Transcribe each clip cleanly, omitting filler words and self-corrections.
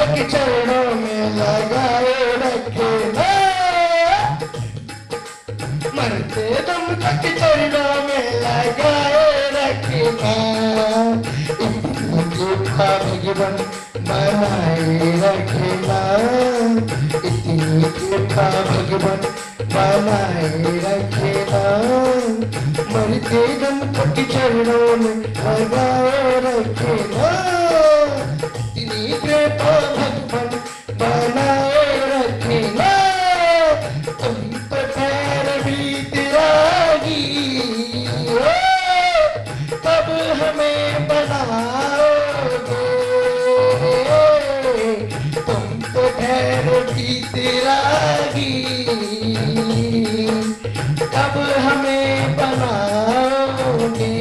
तक चरणों में लगाए रखना, मरते दम तक चरणों में लगाए रखना, इतनी कृपा भगवान बनाए रखना, इतनी कृपा भगवान बनाए रखना, मरते दम तक चरणों में लगाए रखना, इतनी कृपा भगवान बनाए रखना, तुम तो खैर भी तिरागी, कब हमें बनाओगे, तुम तो खैर भी तिरागी, कब हमें बनाओगे,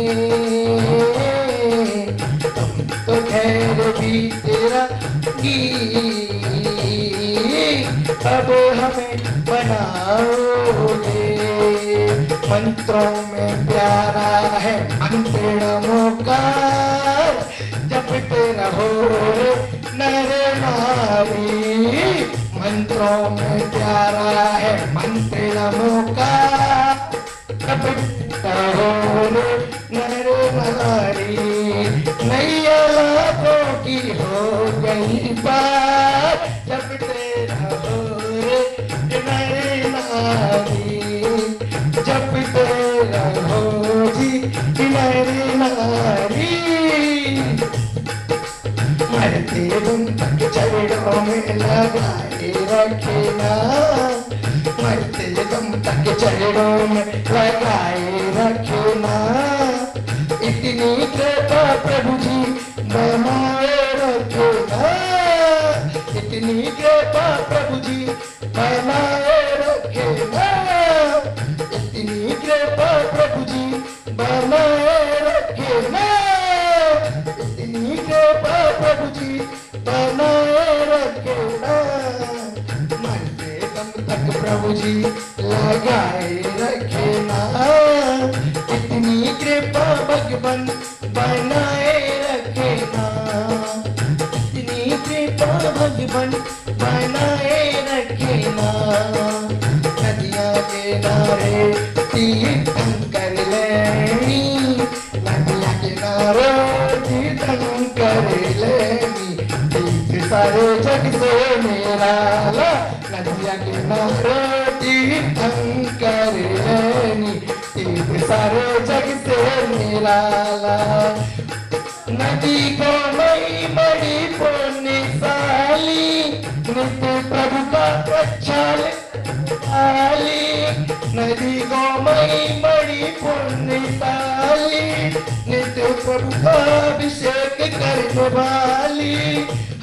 तुम तो खैर भी तिरागी, कब हमें बनाओगे। मंत्रों में प्यारा है मंत्र नमोकार, जपते रहो रे नर नारी, मंत्रों में प्यारा है मंत्र नमोकार, जपते रहो रे नर नारी, नैया लाखों की हो गई पार, जपते रहो रे नर नारी, जपते रहो जी नर नारी, मरते दम तक चरणों में लगाए रखना, मरते दम तक चरणों में लगाए रखना, इतनी कृपा प्रभु जी बनाए रखना, इतनी कृपा प्रभु जी बनाए रखना, इतनी कृपा प्रभु जी बनाए रखना, इतनी कृपा प्रभु जी बनाए रखना, मरते दम तक प्रभु जी लगाए रखना, इतनी कृपा भगवान बनाए रखना, इतनी कृपा भगवान बनाए रखना, नदियाँ किनारे तीर्थंकर लेनी, नदियाँ किनारे तीर्थंकर लेनी, तीर्थ सारे जग से निराला, नदियाँ किनारे तीर्थंकर लेनी, तीर्थ सारे जग से निराला, नदी को मई बड़ी पुण्यशाली, नित्य प्रभु का प्रक्षाली, नदी को मई बड़ी पुण्यशाली, नित्य प्रभु का अभिषेक करने वाली,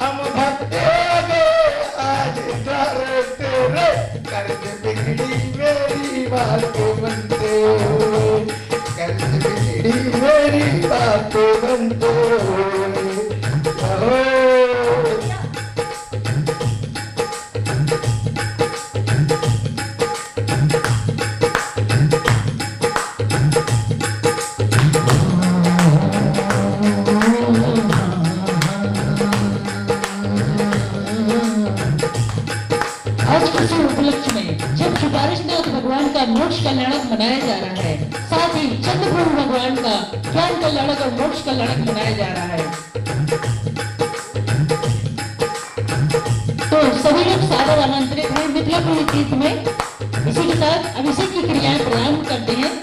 हम भक्त गए आज द्वार तेरे, कर्ज बिगड़ी मेरी बात बनते, कर्ज बिगड़ी मेरी बात बनते, मोक्ष कल्याणक मनाया जा रहा है, साथ ही चंद्रप्रभु भगवान का ज्ञान कल्याणक और मोक्ष कल्याणक मनाया जा रहा है। तो सभी लोग सादर आमंत्रित हैं मिथिलापुरी तीर्थ में। इसी के साथ अभिषेक की क्रियाएं प्रारंभ करते हैं।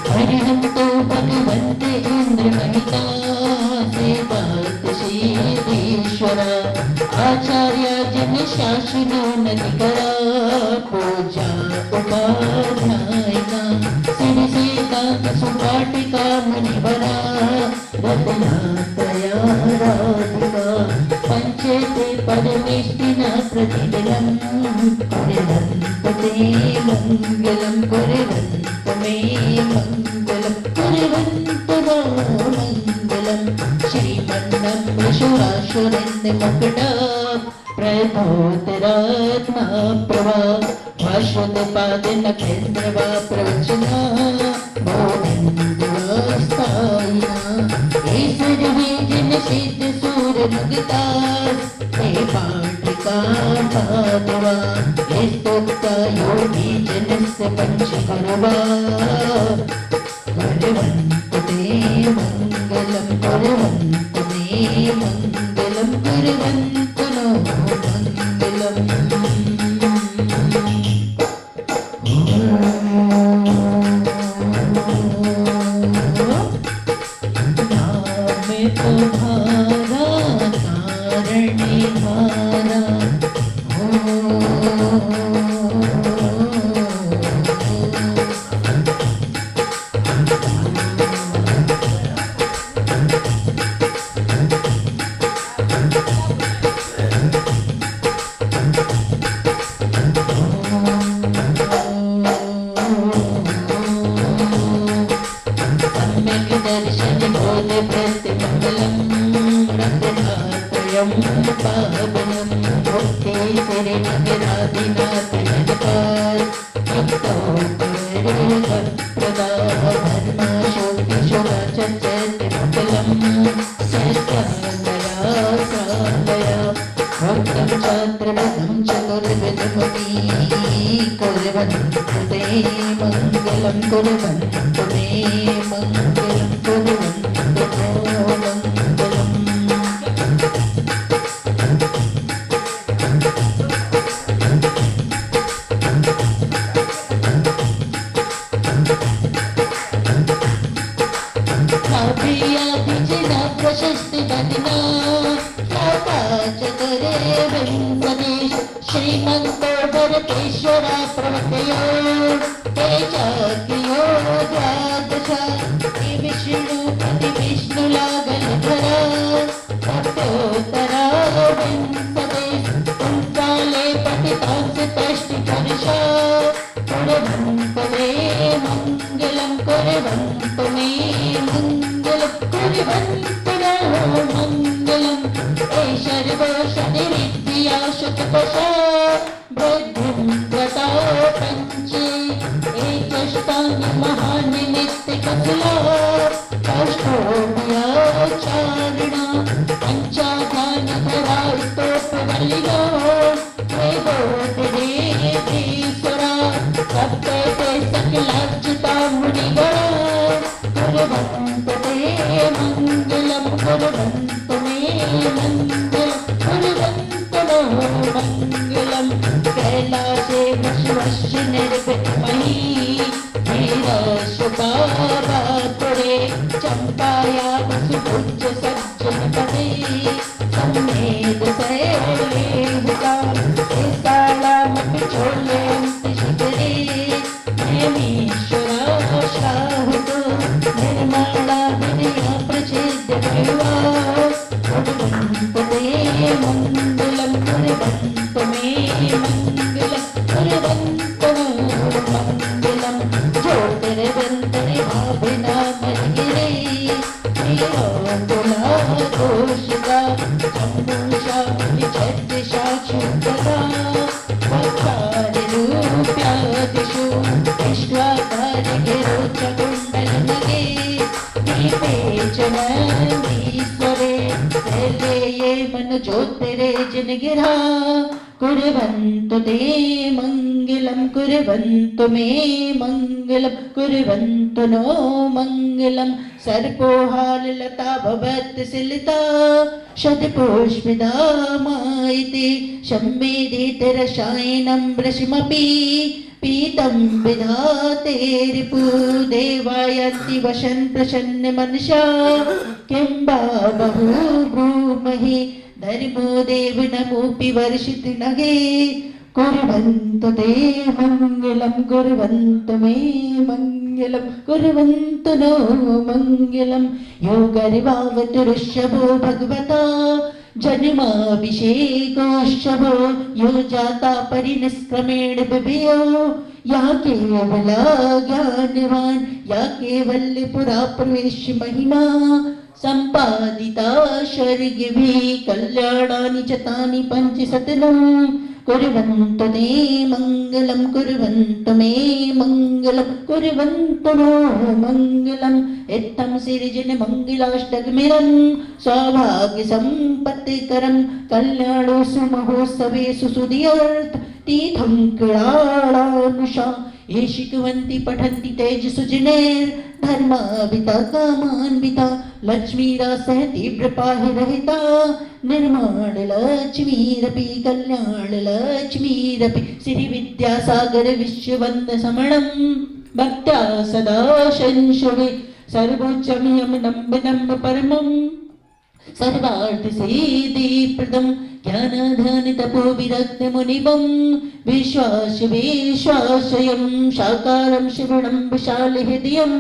हरिहंतो भगवन्ते इंद्र महिता सेवक श्रीधीश्वर, आचार्य जन शासनो नदिकरा, पूजा उपाध्यायिका, सिरि सीता सुपाटिका मुनिवरा, रत्नात्रया राधिका, पंचेते परमेष्टिना प्रतिदिनं, कुर्वन्तु ते मङ्गलं, कुर्वन्तु मे मङ्गलं, कुर्वन्तु नो मङ्गलं, श्रीमन्नम्रशुराशुरेन्द्र मुकुटा प्रभोतरात्मा प्रभा, भाष्वतपादन केन्द्रवा प्रवचना, भोगेन्द्रस्थायिना, ईश्वर विजन सिद्ध मुदिता हे पाठिका पादवा हे स्तोत्र योगी जनस्य पंचकर्वा कुर्वन्तु ते मङ्गलं कुर्वन्तु मे मङ्गलं कुर्वन्तु नो मङ्गलम् तुम्हारा कारण हारा सम्यक् दर्शन बोध प्रतिमंगलम् रत्नात्रयम् पावनम् मुक्ते सिरे नगराधिनाथ जनपाल मुक्तोपरिप्रदा धर्मशोभिशोभा चञ्चलम् सत्यालया सालया भक्तं चात्रवदं चतुर्विधमुनि कुर्वन्तु ते मङ्गलं कुर्वन्तु मे मङ्गलं कुर्वन्तु नो मङ्गलम् काव्याभिजना प्रशस्ति बदिना चतुरे वेङ्कटेश श्रीमन्तो भरतेश्वरा प्रवतयो ते चाक्रियो द्वादश हे विष्णुपति विष्णुलागलधरा भक्तोत्तरा वेङ्कटेश कुङ्काले पतितांसतष्टिकर्षा कुर्वन्तु मे मङ्गलं कुर्वन्तु मे मङ्गलं कुर्वन्तु नो मङ्गलम् सर्वोषधिरिद्धिया शतकोशा बुद्धिं गता पञ्चे एकष्टानि महानि नित्यककुला कष्टोमयाचारिणा पञ्चाधानि धरास्तोपवल्लिनो वेदोदरेश्वरा सप्ते सकलाच्युता मुनिगणा कुर्वन्तु ते मङ्गलं कुर्वन्तु मे मङ्गलं कुर्वन्तु नो मङ्गलं कैलासे वशवश्य निर्विद्महि वीरशुकावातुरे चम्पाया वसुभुज सज्जनपदे सम्मेद शैलेहुता विशालामपि चोल्यन्ति शिखरे हेमीश्वरा शाहुतो निर्मला विनया प्रसिद्ध भैवा कुर्वन्तु ते मङ्गलं कुर्वन्तु मे मङ्गलं कुर्वन्तु नो मङ्गलं ज्योतिर्वन्तरे भाविना मर्गिरे वीरोकुलाघोषिता जम्बूषा विचद्दिशाक्षुतता वक्तारिरूप्यादिषु विश्वाकारगिरोचकुण्डलनगे दीपे च नन्दीश्वरे शैलेये मनज्योतिरे जनगिरा कुर्वन्तु ते मङ्गलं कुर्वन्तु मे मङ्गलं कुर्वन्तु नो मङ्गलं सर्पोहाललता भवत्सिलिता शतपुष्पिता मायते शम्मेदितरसायनं वृषमपि पीतं विधातेरिपुदेवायन्ति वशन् प्रसन्न मनसा किं वा बहु ब्रूमहि धर्मो देवनमोऽपि वर्षिति नगे कुर्वन्तु ते मङ्गलं कुर्वन्तु मे मङ्गलं कुर्वन्तु नो मङ्गलं यो गर्वावतुरुष्यभो भगवता जन्माभिषेकोत्सवो यो जाता परिनिष्क्रमेण बिभियो या केवला ज्ञानवान् या केवल्यपुरा प्रवेश्य महिमा सम्पादिता स्वर्गिभिः कल्याणानि च तानि पञ्चशतनम् कुर्वन्तु ते मङ्गलं कुर्वन्तु मे मङ्गलं कुर्वन्तु नो मङ्गलम् इत्थं सिरिजन मङ्गलाष्टकमिदं सौभाग्यसम्पत्तिकरं कल्याणोऽसु महोत्सवेषु सुदीर्थ तीर्थं क्रीडानुषा ये शिखवन्ति पठन्ति तेजसुजनैर्धर्माविता कामान्विता लक्ष्मीरासहति वृपाहिरहिता निर्माणलक्ष्मीरपि कल्याणलक्ष्मीरपि श्रीविद्यासागर विश्ववन्दसमणं भक्त्या सदा शंशवे सर्वोच्चमियं परमम् सर्वार्थसिद्धिप्रदं ज्ञानाधानितपोविरक्तमुनिवं विश्वासयं साकारं श्रवणं विशालहृदयं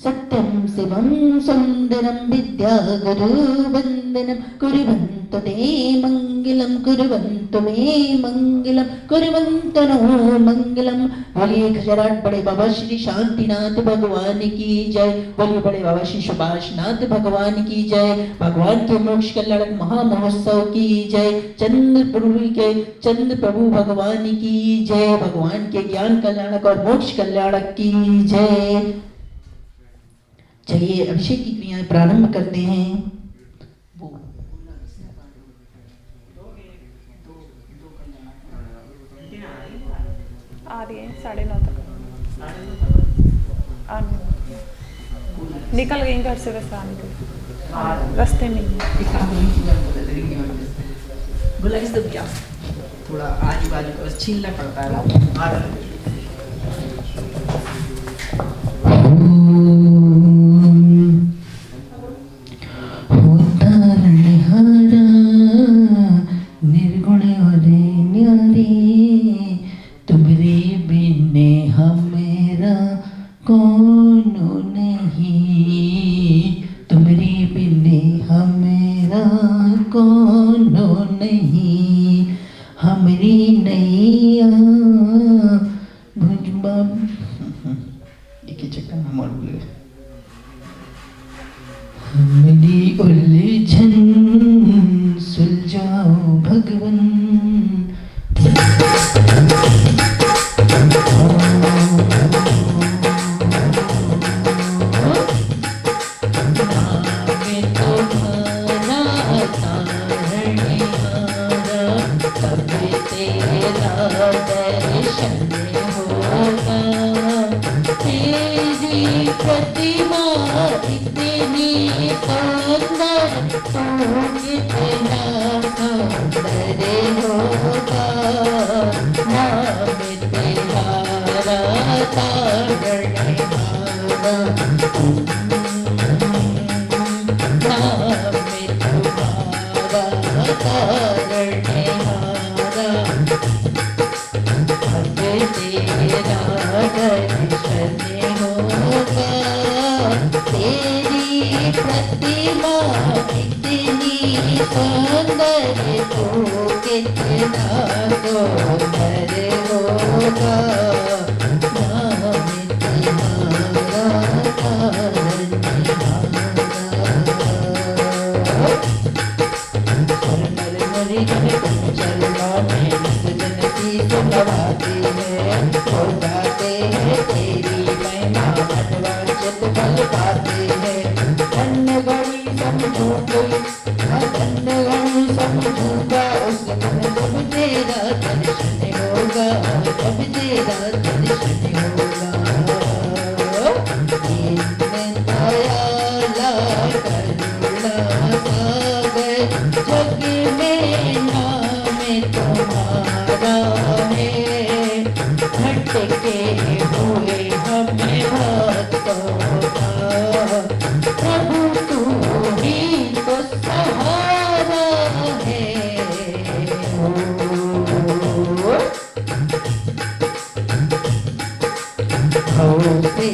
सत्यं शिवं सुन्दरं विद्यागुरुवन्दनं कुर्वन्तु ते मङ्गलं कुर्वन्तु मे मङ्गलं कुर्वन्तु नो मङ्गलं। बोलिए खजराट बड़े बाबा श्री शांतिनाथ भगवान की जय। बोलिए बड़े बाबा श्री सुभाषनाथ भगवान की जय। भगवान के मोक्ष कल्याण महामहोत्सव की जय। चंद्र प्रभु भगवान की जय। भगवान के ज्ञान कल्याणक और मोक्ष कल्याणक की जय। चलिए अभिषेक की क्रियाएं प्रारंभ करते हैं। आ रही है 9:30 तक निकल गई घर से वैसे आने के रास्ते में बोला कि सब क्या थोड़ा आजू बाजू को छीनना पड़ता है। निर्गुण हरे न्यारे तुम्हारे बिने हमेरा कौन नहीं, तुम्हारे बिने हमेरा कौन नहीं, हमारी नैया भुजबा एक ही चक्कर में मर गए। हमारी उलझन सुलझाओ भगवन। प्रतिमा इतनी सुंदर तू कितना सुंदर होगा, नाम तेरा तारने हारा, नाम तुम्हारा तारने हारा, अब तेरा दर्शन होगा, तेरी प्रतिमा इतनी सुंदर तू कितना सुंदर होगा, नाम तुम्हारा तारने सुनवाते हैं हो जाते हैं तेरी महिमा मनवांचित फल पाते हैं। धन्य घड़ी समझूंगी धन्य घड़ी समझूंगा उस दिन जब तेरा दर्शन होगा, जब तेरा दर्शन होगा। दयाला करुणा सागर जग में नाम तुम्हारा है, भटके हुए हमें भक्तों का प्रभु तू ही तो सहारा है। से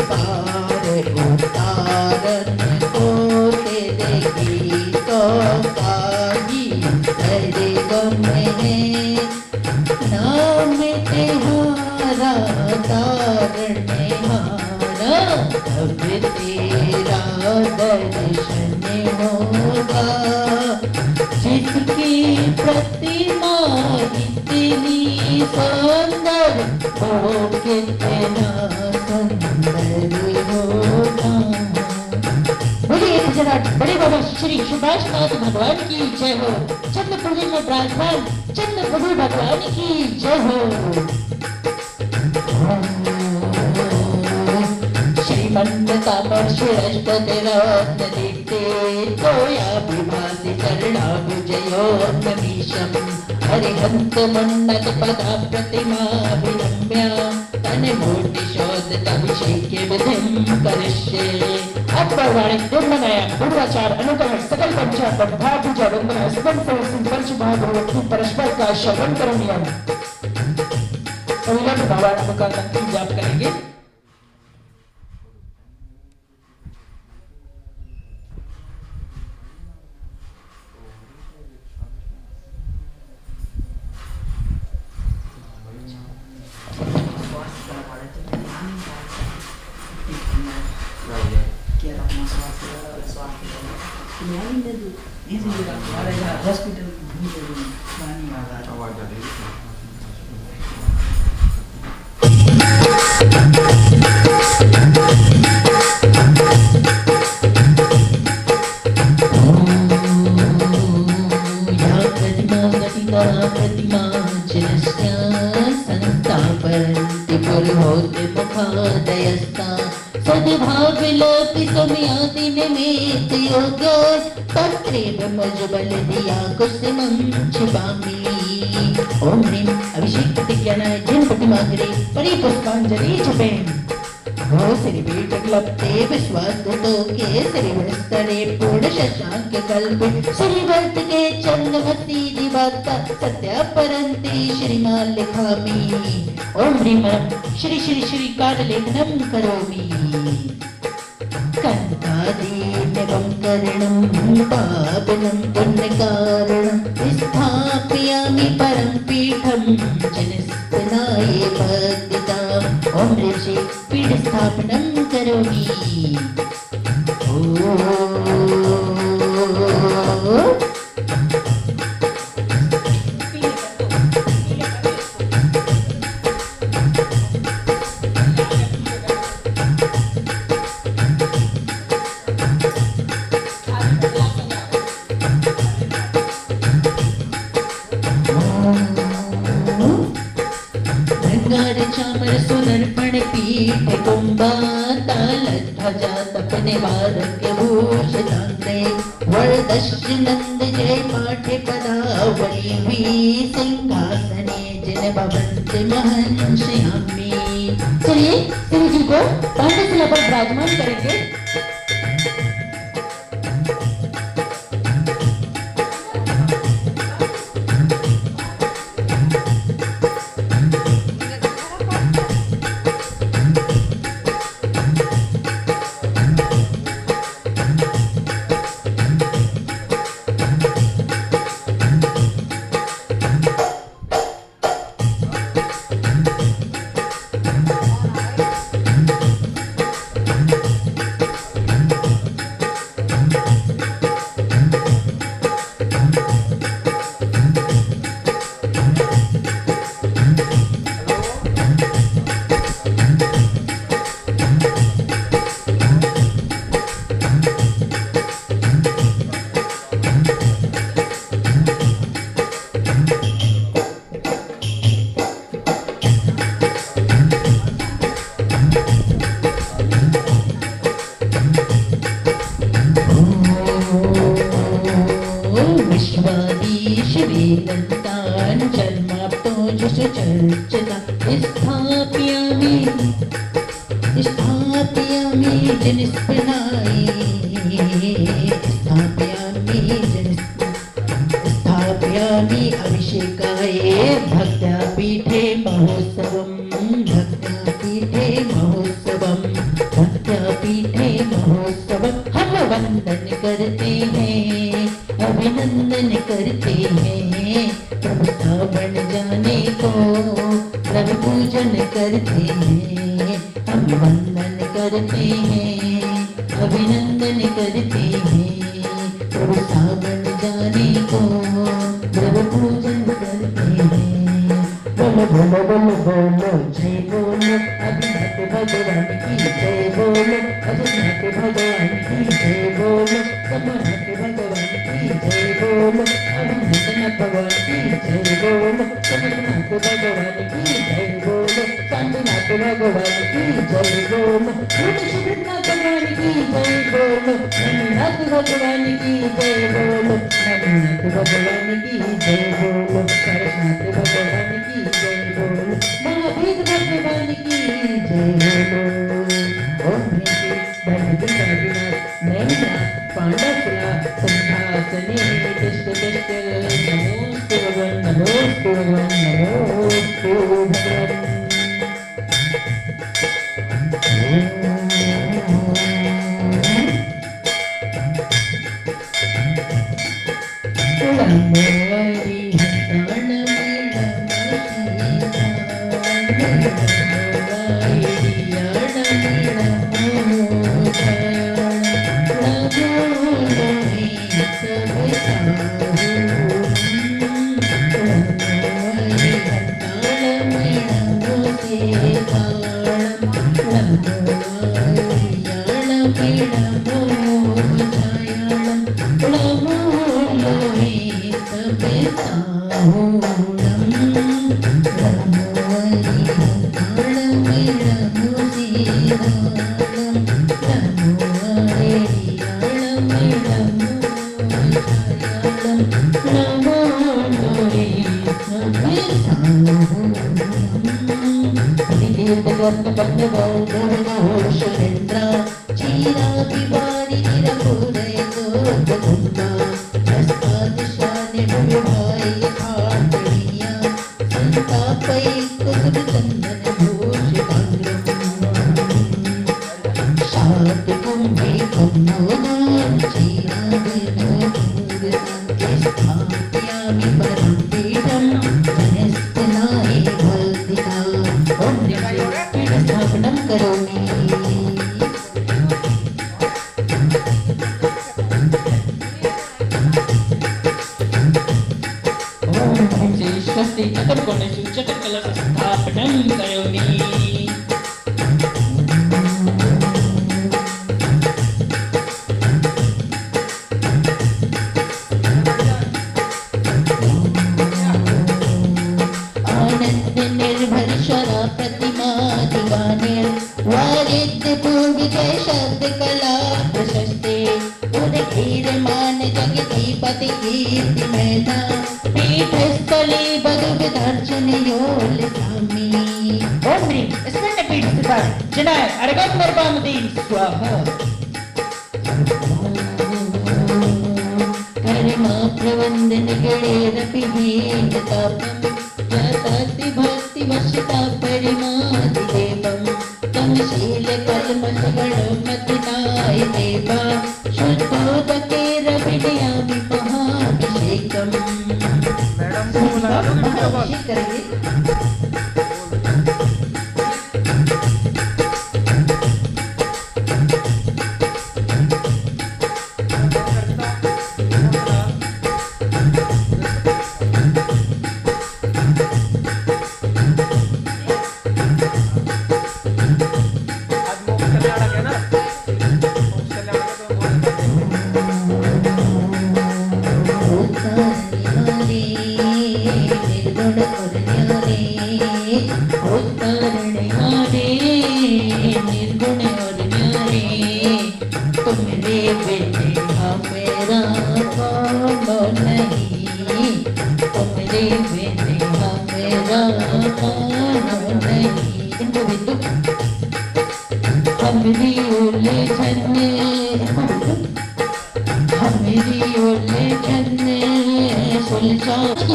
पार उतारन होते देगी तो काजी तेरे गम है, नाम तेरा तारने हारा, अब तेरा दर्शन होगा। जिसकी प्रतिमा इतनी सुंदर हो कितना सुंदर होगा। बोलिए जरा बड़े बाबा श्री सुभाष नाथ भगवान की जय हो। चंद्रपुर में विराजमान चंद्रप्रभु भगवान की जय हो। श्रीमन्नता पर शिरस्तरत्न दीप्ते तोयाभिभासि चरणाभुजयोन्नमीशम् हरिहन्त मन्नत पदा प्रतिमाभिरम्य तन्मूर्तिशोधितभिषेक्य विधिं करिष्ये। अप्पवाणी दुर्मनया पूर्वाचार अनुकरण सकल पंचार बद्धा पूजा वंदना सुगम प्रवसन पंचमहाभूत भगवती परस्पर का श्रवण करणीय। अविलंब भगवान का मंत्र जाप करेंगे। हॉस्पिटल प्रतिमा चिरस्या संस्थापयन्ति पुरोहिते मुखादयस्ता सद्भावविलोपि सम्याति निमित्त योग्य तत्रैव मुजबल दिया कुसुमं क्षिपामि। ओम ह्रीं अभिषेक प्रतिज्ञानाय जिन प्रतिमाग्रे परिपुष्पांजलि जपेम। हो श्रीपीठ क्लप्ते विश्वासतो केसरी विस्तरे पूर्ण शशांक कल्पे श्रीवर्त के चंद्रमती दिवाता सत्या परंती श्रीमान लिखामि। ओम ह्रीं श्री श्री श्री कारलेखनम करोमि। कंकादीनवं करणं पावनं पुण्यकारणं स्थापयामि परं पीठं जनस्तनाय भक्तिदाम्। ओम ह्रीं श्री पीठ स्थापनं करोमि। चामर सुदर्पण पीठ कुंभा ताल ध्वजा तपने वारक भूषितांते वरदस्य नंद जय पाठे पदावली वी सिंहासने जिन भवन्ति महर्षयामि। चलिए श्री जी को पांडुशिला पर विराजमान करेंगे। स्थापयामि अभिषेकाय भक्त्यापीठे महोत्सवम् हम वंदन करते हैं अभिनंदन करते हैं प्रभु श्रावण जाने को प्रभु पूजन करते हैं हम वंदन करते हैं अभिनंदन करते हैं प्रभु श्रावण जाने को प्रभु पूजन करते हैं। बोलो बोलो बोलो बोलो जय बोलो अभिनाथ भगवान की जय बोलो अजनाथ भगवान की जय बोलो कमलनाथ भगवान की जय बोलो अभिनाथ भगवान की जय बोलो कमलनाथ भगवान की जय बोलो चांदनाथ भगवान की जय बोलो सुब्रतनाथ भगवान की जय बोलो नमीनाथ भगवान की जय बोलो नमीनाथ भगवान की जय बोलो सरस्वती भगवान की जय बोलो महावीर भगवान की जय बोलो ओम ह्रीं धर्मदिनाथ नैना पांडवकुला सिंहासने तिष्ठ तिष्ठ नमोस्तु भगवान नमोस्तु भगवान नमोस्तु भगवान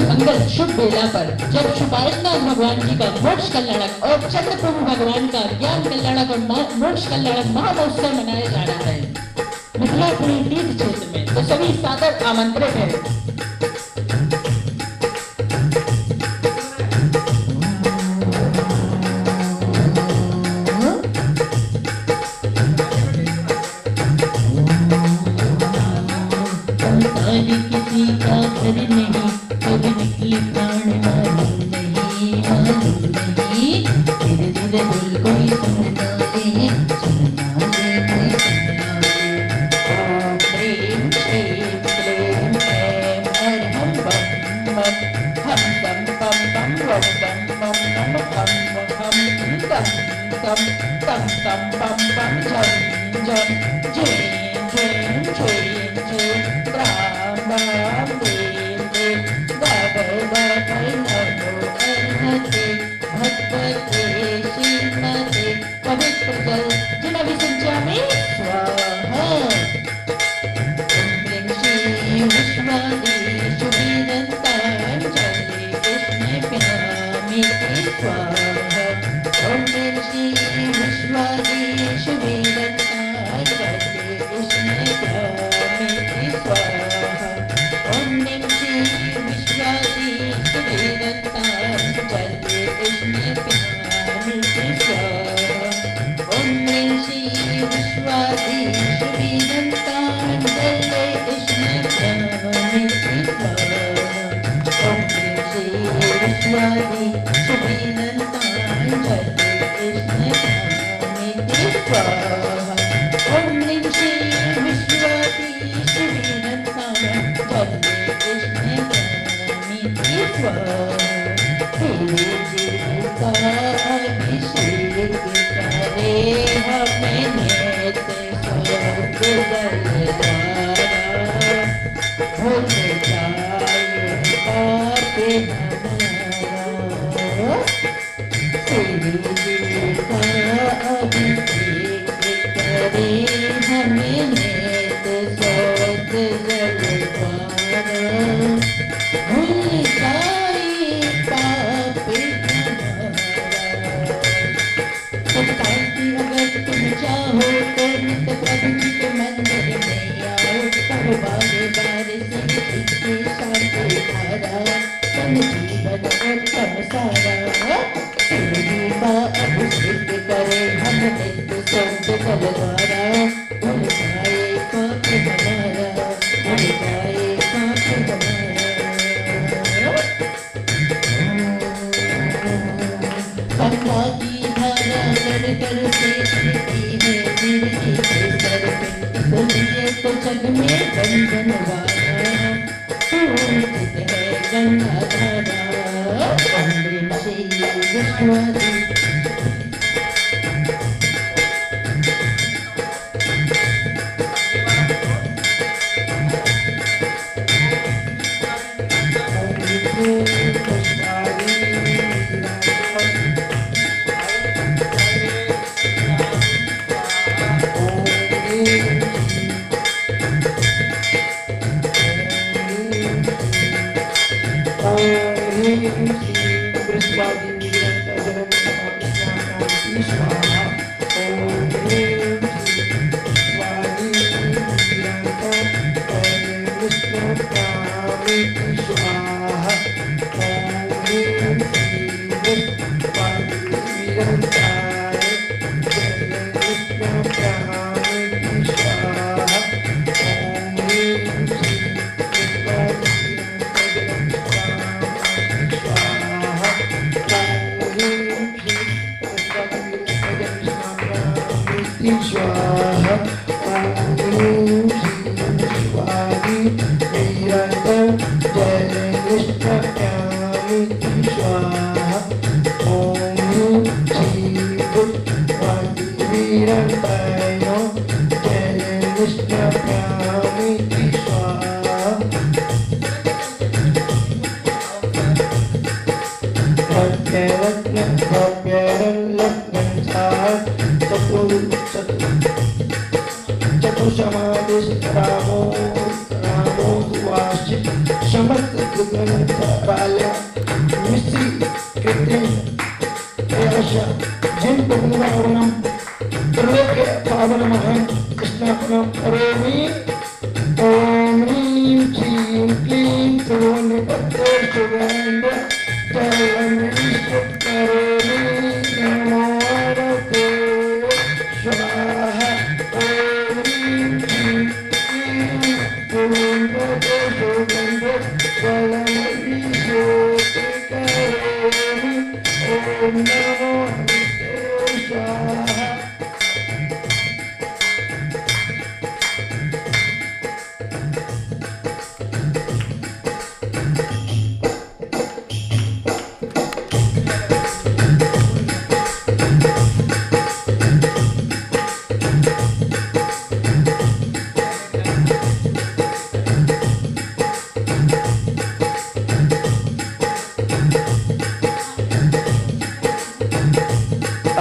मंगल शुभ बेला पर जब शुभारंभनाथ भगवान जी का मोक्ष कल्याणक और चंद्र प्रभु भगवान का ज्ञान कल्याणक और मोक्ष कल्याणक महामहोत्सव मनाया जा रहा है मिथिलापुरी तीर्थ क्षेत्र में, तो सभी सादर आमंत्रित है। किसी का नहीं कभी निकले प्राण मालूम नहीं मालूम tam tam pam pam jam jam jing jing jing jing ram ram ding ding da da da da namo arhate bhagavate Srimate पवित्र जल जिनाभिषिञ्चामि स्वाहा ॐ श्री विश्वादिषु वीरन्ताञ्जलि कृष्णे पिनामि स्वाहा ॐ श्री विश्वादिषु वीरन्ताञ्जलि कृष्णे पिनामि स्वाहा ॐ श्री विश्वादिषु वीरन्ताञ्जलि कृष्णे पिनामि स्वाहा ॐ श्री विश्वादिषु वीरन्ताञ्जलि कृष्णे पिनामि स्वाहा ॐ श्री विश्वादिषु वीरन्ताञ्जलि कृष्णे पिनामि स्वाहा ॐ श्री विश्वादिषु वीरन्ताञ्जलि कृष्णे पिनामि स्वाहा तेरे जीविका अभिषेक करे हमें नित्य स्वर्ग द्वारा भूल जाए पाप हमारा तेरे जीविका अभिषेक करे हमें नित्य स्वर्ग द्वारा भूल जाए पाप शांति अगर तुम चाहो तो नित्य प्रभु जी के मंदिर में आओ करो बारे बारे से इसकी शांति धारा तन जीवन उत्तम सारा तेरी माँ अभिषेक करे हम नित्य स्वर्ग जल द्वारा भूल जाए पाप हमारा भूल जाए पाप हमारा गंगा की धारा कर कर से चलती है गिरती है सर पे इसलिए तो जग में बंधन वाला पूजित है गंगा धारा अमृत से विश्वादी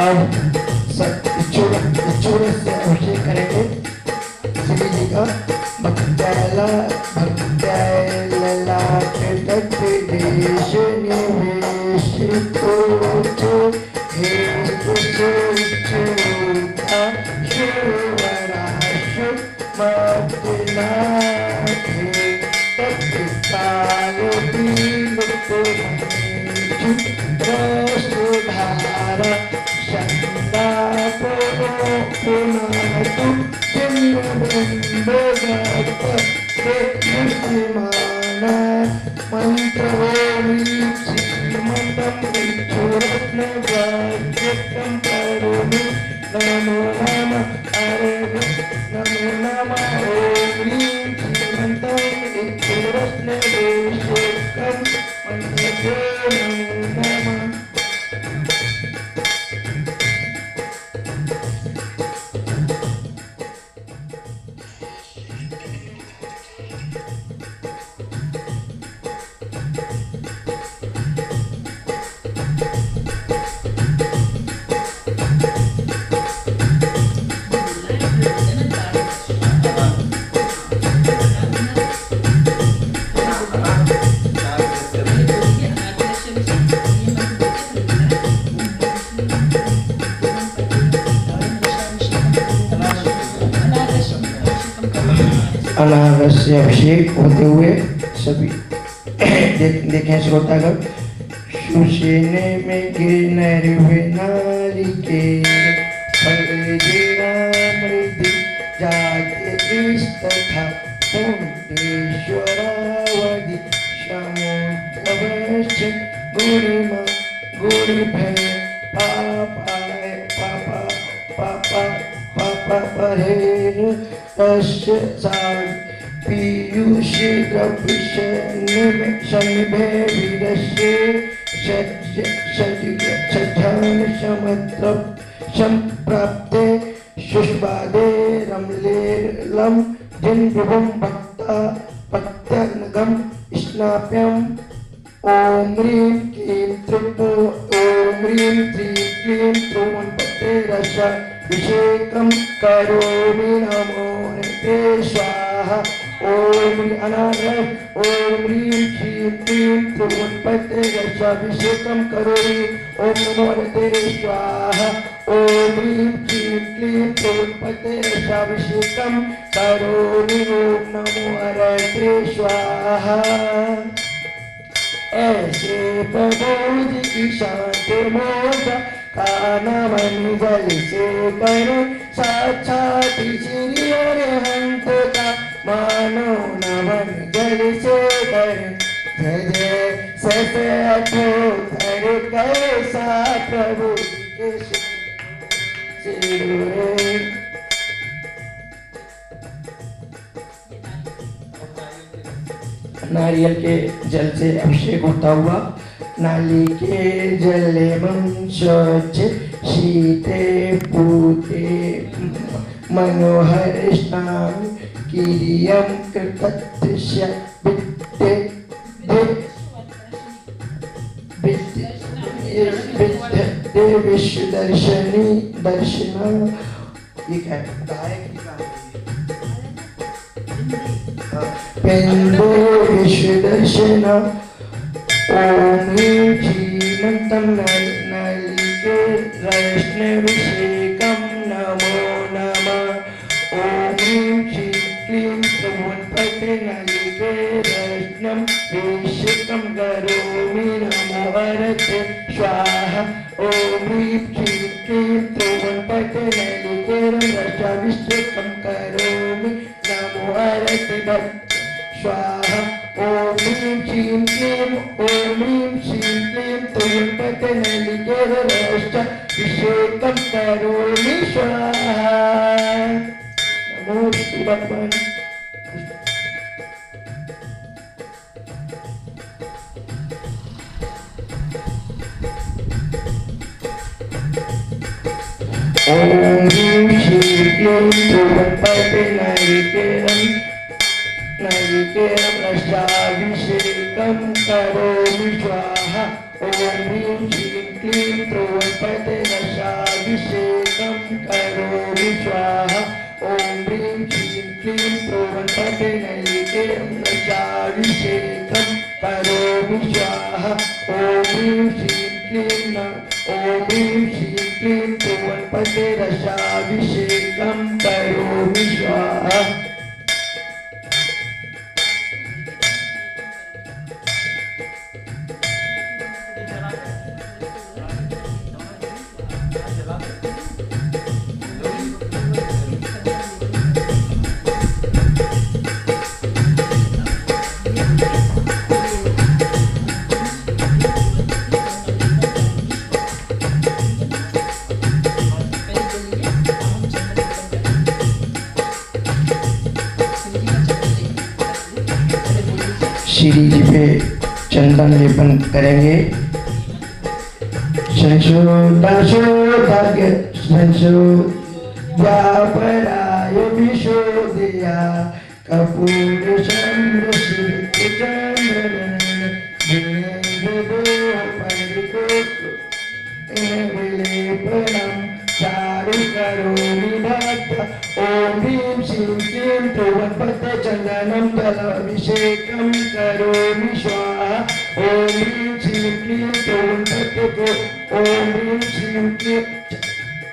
अब चूर्ण से अभिषेक करेंगे शिव जी का। भक्त्याय ललाट तट देश निवेशितो हे कुशोच्चूता शिवराश मत्नाथे तत्काल पीलुतो रसधारा शंदापो पुनातु जन्मबृंदगतमान मंत्रोमी श्रीमंतं विचूरत्नवाक्यं करोमि नमो नमः नमो नमः ॐ श्रीमन्तं विचूरत्नवेशकं मंत्रो नमो नमः। अनारस्य अभिषेक होते हुए सभी देखें श्रोतागण। सुसेने में गिरनर हुए नारिकेल फलगिरामृति जाते इस तथा पुण्डेश्वरावधि समुद्रवश्च गुणिमा गुणिभय पापाय पापा पापा पापा परेण तस्य साग पीयूष द्रविषन्निभे वीरस्य सज्जान समुद्र संप्राप्ते शुष्पादे रमलेरलं जिन्विभुं भक्ता भक्त्यनगं स्नाप्यम् ओम ह्रीं क्लीं त्रिपो ओम ह्रीं क्लीं क्लीं त्रोणपते रसाभिषेकं करोमि नमो नमः स्वाहा। ओम अनारस ओम ह्रीं क्लीं क्लीं त्रोणपते रसाभिषेकं करोमि ओम नमो नमः स्वाहा। ओम ह्रीं क्लीं क्लीं त्रोणपते रसाभिषेकं करोमि ओम नमो नमः स्वाहा। ऐसे प्रभु जी की शांति मोजा काना मन जल से करो साक्षात श्री अरहंत का मानो नमन जल से कर जय जय सतोधर कैसा प्रभु के सिर। नारियल के जल से अभिषेक होता हुआ नाली के जले स्वच्छ शीते पूते मनोहर स्नान किरियम कृतस्य विद्ये विद्ये विश्व दर्शनी दर्शना। ये क्या है पेंदो विश्व दर्शना। ओम श्रीमंतं नालिके रत्नाभिषेकं नमो नमः। ओम श्री क्लीं त्रिभुवनपते नालिके रत्नाभिषेकं करोमि नमो हरते स्वाहा। ओम श्री क्लीं त्रिभुवनपते नालिके रत्नाभिषेकं करोमि नमो हरते स्वाहा। ओम ह्रीं क्लीं त्रिभुवनपते नालिके रत्नाभिषेकं करोमि स्वाहा। नमो भगवान। ओम ह्रीं क्लीं त्रिभुवनपते नालिकेरं रसाभिषेकं करोमि स्वाहा। ॐ ह्रीं श्रीं क्लीं ध्रुवपते दशाभिषेकं करोमि स्वाहा ॐ ह्रीं श्रीं क्लीं ध्रुवपते नैवेद्यं दशाभिषेकं करोमि स्वाहा ॐ ह्रीं श्रीं क्लीं ॐ ह्रीं श्रीं क्लीं ध्रुवपते दशाभिषेकं करोमि स्वाहा श्री जी पे चंदन लेपन करेंगे। संशोधाग्य संशोध्यापराय विशोधया कपूर चंद्र श्री चंद्रलेपनम चारु करोमि भक्त ॐ ह्रीं श्रीं क्लीं ध्रुवपते चंदनं जलाभिषेकं करोमि स्वाहा ॐ ह्रीं श्रीं क्लीं ध्रुवपते ॐ ह्रीं श्रीं क्लीं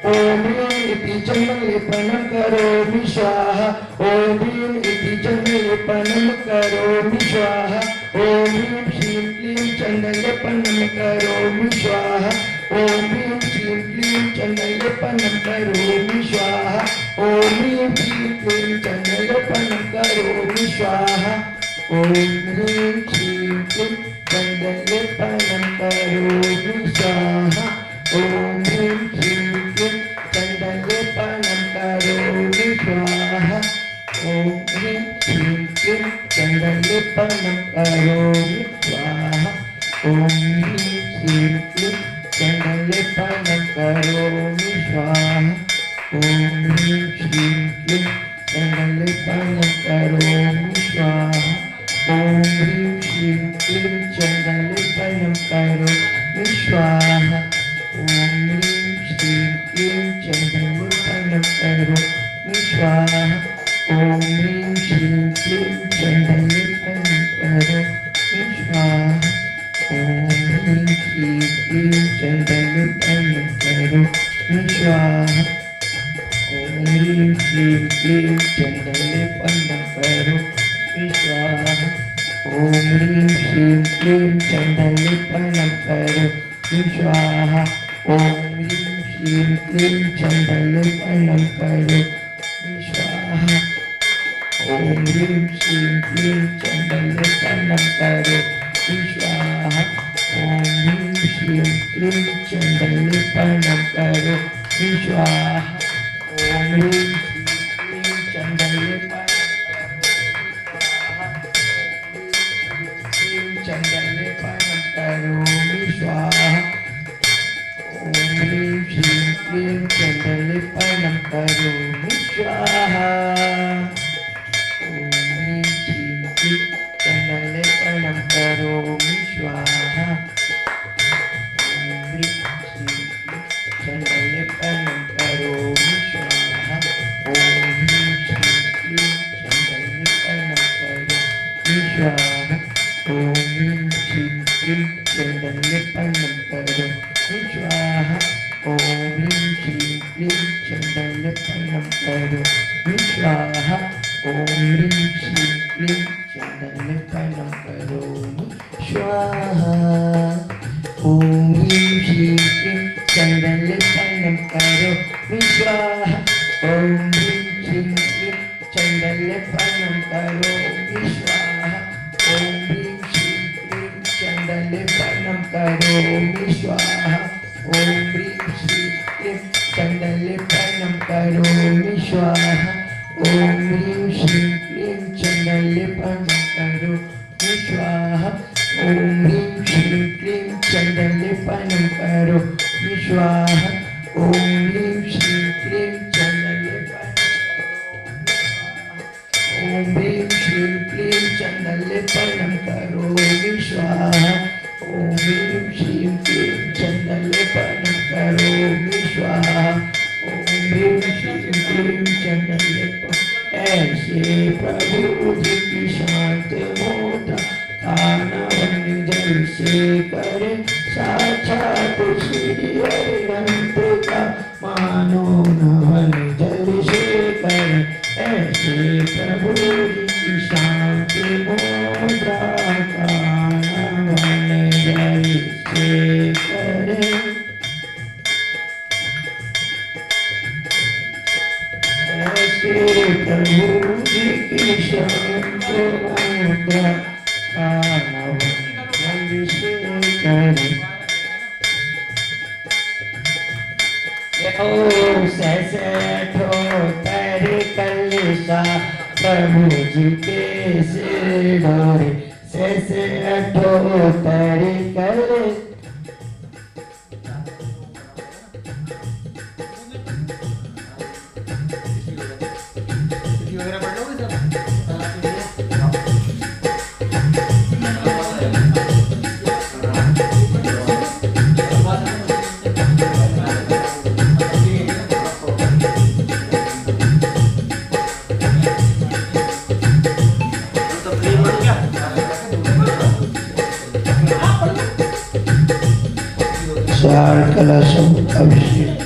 ॐ ह्रीं इति चंदनलेपनं करोमि स्वाहा ॐ ह्रीं इति चंदनलेपनं करोमि स्वाहा ॐ ह्रीं श्रीं क्लीं चंदनलेपनं करोमि स्वाहा ॐ ह्रीं श्रीं क्लीं चंदनलेपनं करोमि स्वाहा ॐ ह्रीं श्रीं क्लीं चंदनलेपनं करोमि स्वाहा ॐ ह्रीं श्रीं क्लीं चंदनलेपनं करोमि स्वाहा ॐ ह्रीं श्रीं क्लीं चंदनलेपनं करोमि स्वाहा ॐ ह्रीं श्रीं क्लीं चंदनलेपनं करोमि स्वाहा ॐ ह्रीं श्रीं क्लीं चंदनलेपनं करोमि स्वाहा ॐ ह्रीं श्रीं क्लीं चंदनलेपनं करोमि स्वाहा ॐ ह्रीं श्रीं क्लीं चंदनलेपनं करोमि स्वाहा ॐ ह्रीं श्रीं क्लीं चंदनलेपनं करोमि स्वाहा ॐ ह्रीं श्रीं क्लीं चंदनलेपनं करोमि स्वाहा ॐ ह्रीं श्रीं क्लीं चंदनलेपनं करोमि स्वाहा ॐ ह्रीं श्रीं क्लीं चंदनलेपनं करोमि स्वाहा ॐ ह्रीं श्रीं क्लीं चंदनलेपनं करोमि स्वाहा ॐ ह्रीं श्रीं क्लीं चंदनलेपनं करोमि स्वाहा ॐ ह्रीं श्रीं क्लीं चंदनलेपनं करोमि स्वाहा ॐ ह्रीं श्रीं क्लीं चंदनलेपनं करोमि स्वाहा ॐ ह्रीं श्रीं क्लीं चंदनलेपनं चंदनलेपनं करोमि स्वाहा ॐ ह्रीं श्रीं क्लीं चंदनलेपनं करोमि स्वाहा ॐ ह्रीं श्रीं क्लीं चंदनलेपनं करोमि स्वाहा ॐ ह्रीं श्रीं क्लीं चंदनलेपनं करोमि स्वाहा ॐ ह्रीं श्रीं क्लीं चंदनलेपनं करोमि स्वाहा ॐ ह्रीं श्रीं क्लीं चंदनलेपनं करोमि स्वाहा ॐ ह्रीं श्रीं क्लीं चंदनलेपनं करोमि स्वाहा ॐ ह्रीं श्रीं क्लीं चंदनलेपनं करोमि स्वाहा ॐ ह्रीं श्रीं क्लीं चंदनलेपनं करोमि स्वाहा ॐ ह्रीं श्रीं क्लीं चंदनलेपनं करोमि स्वाहा ॐ ह्रीं श्रीं क्लीं चंदनलेपनं करोमि स्वाहा ॐ ह्रीं श्रीं क्लीं चंदनलेपनं करोमि स्वाहा ॐ ह्रीं श्रीं क्लीं चंदनलेपनं करोमि स्वाहा ॐ ह्रीं श्रीं क्लीं चंदनलेपनं करोमि स्वाहा ॐ ह्रीं श्रीं क्लीं चंदनलेपनं ॐ ह्रीं श्रीं क्लीं चंदनलेपनं करोमि स्वाहा ॐ ह्रीं श्रीं कानवनिजलशेखर साक्षात् श्री अरिहंत का मानो नवनिजलशेखर ऐसे प्रभु की शांति मुद्रा कानवनिजलशेखर ऐसे प्रभु जी की शांति मुद्रा कानवनिजलशेखर सहसठो तेरे कलिसा प्रभु जी के सिर डोरे सहसठो तेरे कलिसा चार कलशों अभिषेक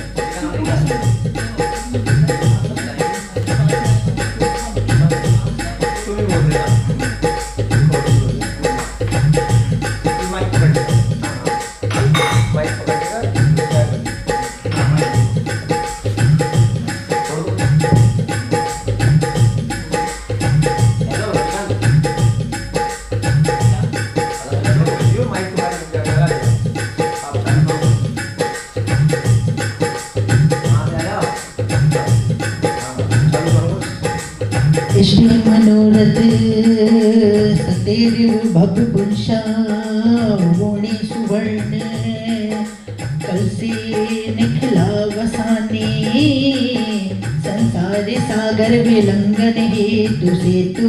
श्री मनोरथ सतेरु भगवंशा वोणी सुवर्ण कलसी निखिला वसाने संसार सागर विलंघन हेतु सेतु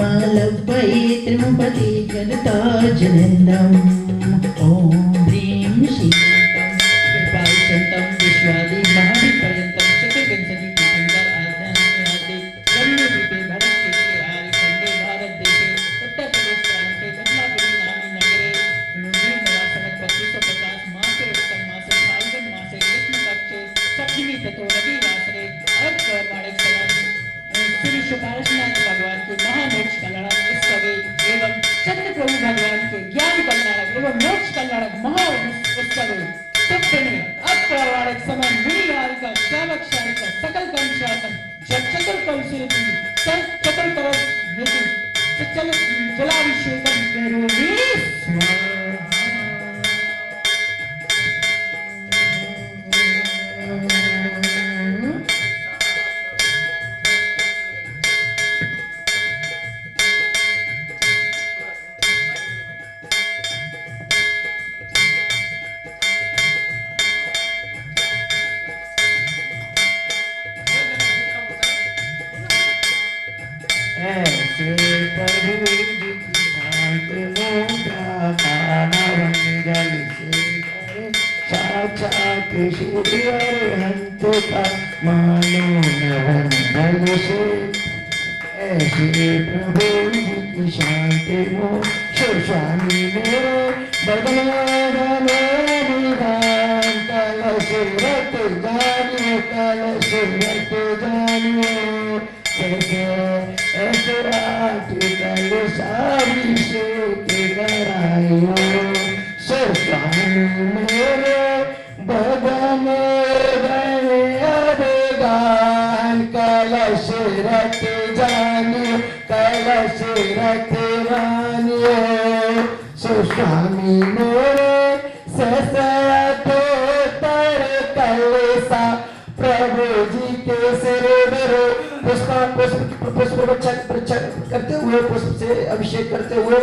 मालवये त्रिमुपति जनता जनन्दम ओम ह्रीं श्रीं कृपासंतं विश्वादि महाविपर्यंतं चतुर्विंशति तीर्थंकर आध्यात्मिक जम्मू द्वीपे भारत क्षेत्रे आर्यखंडे भारत देशे उत्तर प्रदेश प्रांते बदलापुरी नामी नगरे नवासनक 2550 मासे उत्तम मासे फाल्गुन मासे कृष्ण पक्षे सप्तमी ततो रविवासरे अरबवाड़े श्री शुपार्शनाथ भगवान के महामोक्ष कल्याणक उत्सवे एवं चंद्र प्रभु भगवान के ज्ञान कल्याणक एवं मोक्ष कल्याणक महा उत्सवे तुप्पने अप्रवाड़क समय मुनि का श्यामक शारिका सकल कंशासन चतुर्कलशेति चतुर्कलश हेतु चल जलाभिषेकम करोमि ऐसे प्रभु जी की शांति मुद्रा कानवनिजलशेखर साक्षात् श्री अरिहंत का मानो नवनिजलशेखर ऐसे प्रभु जी की शांति मुद्रा स्वामी मेरे बदलाने निधान कलश रत जानियो कलश रत जानियो कलशाभिषेक करायो स्वामी मेरे बदन गए अभिगान कलश रत जानियो कलश रत रानियो स्वामी मेरे ससतो तर कलसा प्रभु जी के सिर धरो पुष्प करते हुए पुष्प से अभिषेक करते हुए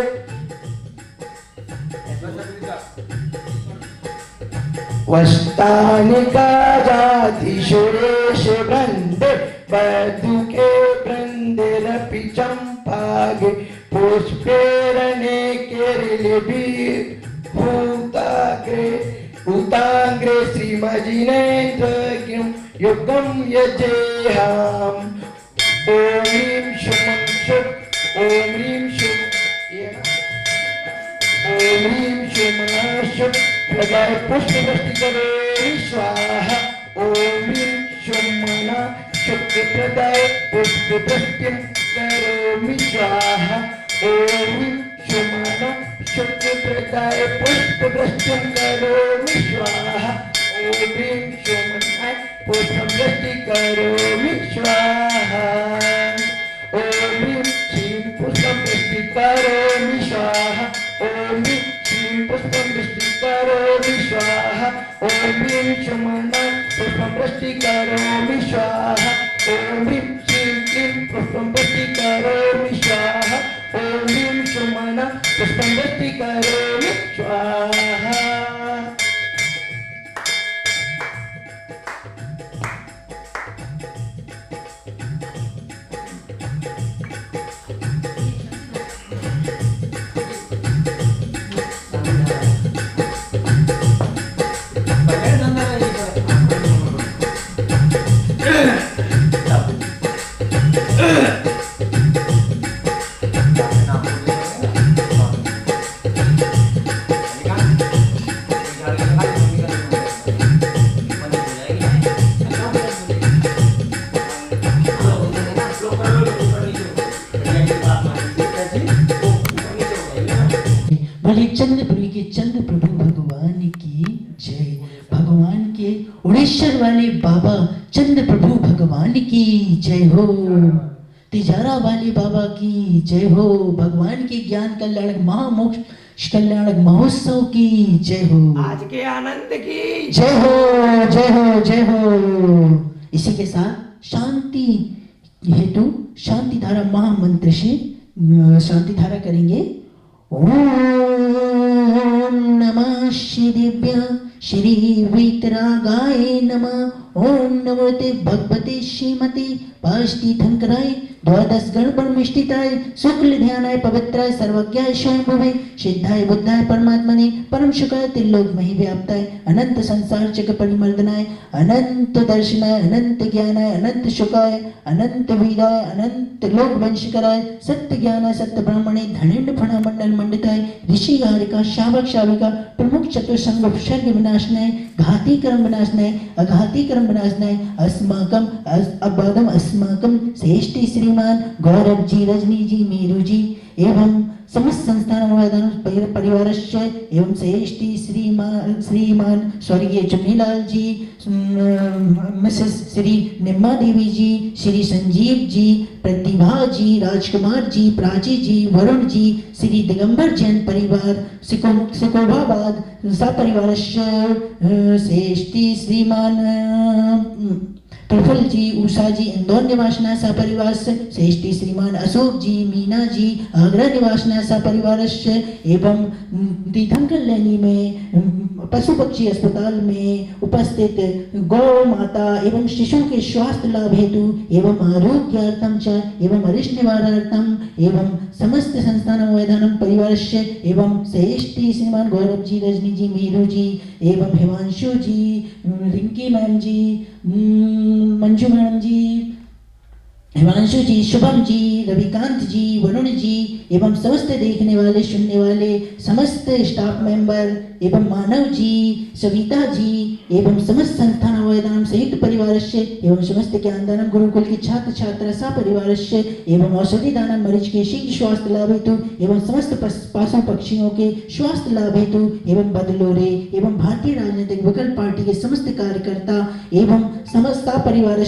वस्तानिका जाति सुरेश वृंद बधुके वृंदरपि चंपागे पुष्पेरणे केरलिबि भूताग्रे श्रीमजिनेन्द्र युगम यजेहाम ओम ह्रीं शुम शुभ ओम ह्रीं शुभ ह्रीं शुमनाशु प्रदाय पुष्पवृष्टि करोमि स्वाहा ॐ ह्रीं शुमना शुक्रप्रदाय पुष्पवृष्टिं करोमि स्वाहा ॐ ह्रीं शुमना शुक्रप्रदाय पुष्पवृष्टिं करोमि स्वाहा ॐ ह्रीं शुमना पुष्पवृष्टि करोमि स्वाहा ॐ ह्रीं श्रीं पुष्पवृष्टि करोमि स्वाहा ॐ ह्रीं श्रीं पुष्पवृष्टि करोमि स्वाहा ॐ ह्रीं शुमना पुष्पवृष्टि करोमि स्वाहा ॐ ह्रीं श्रीं क्लीं पुष्पवृष्टि करोमि स्वाहा ॐ ह्रीं शुमना पुष्पवृष्टि करोमि स्वाहा। बोले चंद्रपुरी के चंद्र प्रभु भगवान की जय। भगवान के उड़ेश्वर वाले बाबा चंद्र प्रभु भगवान की जय हो। तिजारा वाले बाबा की जय हो। भगवान के ज्ञान कल्याणक महामोक्ष कल्याणक महोत्सव की जय हो। आज के आनंद की जय हो जय हो जय हो। इसी के साथ शांति हेतु शांति धारा महामंत्र से शांति धारा करेंगे। ओम नमः श्री दिव्य श्री वीतरागाय नमः। ओम नमोते भगवते श्रीमते पाष्टिथंकराय द्वादश गण परमिष्टिताय शुक्ल ध्यानाय पवित्राय सर्वज्ञाय स्वयंभुवे सिद्धाय बुद्धाय परमात्मने परम सुखाय त्रिलोक महि व्याप्ताय अनंत संसार जग परिमर्दनाय अनंत दर्शनाय अनंत ज्ञानाय अनंत सुखाय अनंत वीराय अनंत लोक वंशकराय सत्य ज्ञानाय सत्य ब्राह्मणे धनेन्द्र फणा मंडल मंडिताय ऋषि हारिका शावक शाविका प्रमुख चतुर्संग उपसर्ग विनाशनाय घाती कर्म विनाशनाय अघाती कर्म विनाशनाय अस्माकम अबादम अस्माकम श्रेष्ठी श्रीमान गौरव जी रजनी जी मीरू जी एवं समस्त संस्थान परिवार एवं श्रेष्ठी श्रीमान स्वर्गीय चुन्नीलाल जी मिसेस श्री निम्मा देवी जी श्री संजीव जी प्रतिभा जी राजकुमार जी प्राची जी वरुण जी श्री दिगंबर जैन परिवार सिकोबाबाद सपरिवार श्रेष्ठी श्रीमान प्रफुल्ल जी उषा जी इंदौर निवासना सपरिवार श्रेष्ठी श्रीमान अशोक जी मीना जी आगरा निवासना सपरिवार एवं तीर्थंकर लैनी में पशु पक्षी अस्पताल में उपस्थित गौ माता एवं शिशु के स्वास्थ्य लाभ हेतु एवं आरोग्यार्थम च एवं अरिष्ट निवारणार्थम एवं समस्त संस्थान वैधानम परिवार एवं श्रेष्ठी श्रीमान गौरव जी रजनी जी मीरू जी एवं हिमांशु जी रिंकी मैम जी मंजू मैडम जी हिमांशु जी शुभम जी रविकांत जी वरुण जी एवं समस्त देखने वाले सुनने वाले समस्त स्टाफ मेंबर एवं मानव जी सविता जी एवं समस्त संस्थान वैदान संयुक्त परिवार एवं समस्त ज्ञानदानम गुरुकुल के छात्र छात्रा सा परिवार एवं औषधि दानम मरीज के शीघ्र स्वास्थ्य लाभ हेतु एवं समस्त पशु पक्षियों के स्वास्थ्य लाभ हेतु एवं बदलोरे एवं भारतीय राजनीतिक विकल्प पार्टी के समस्त कार्यकर्ता एवं समस्त परिवार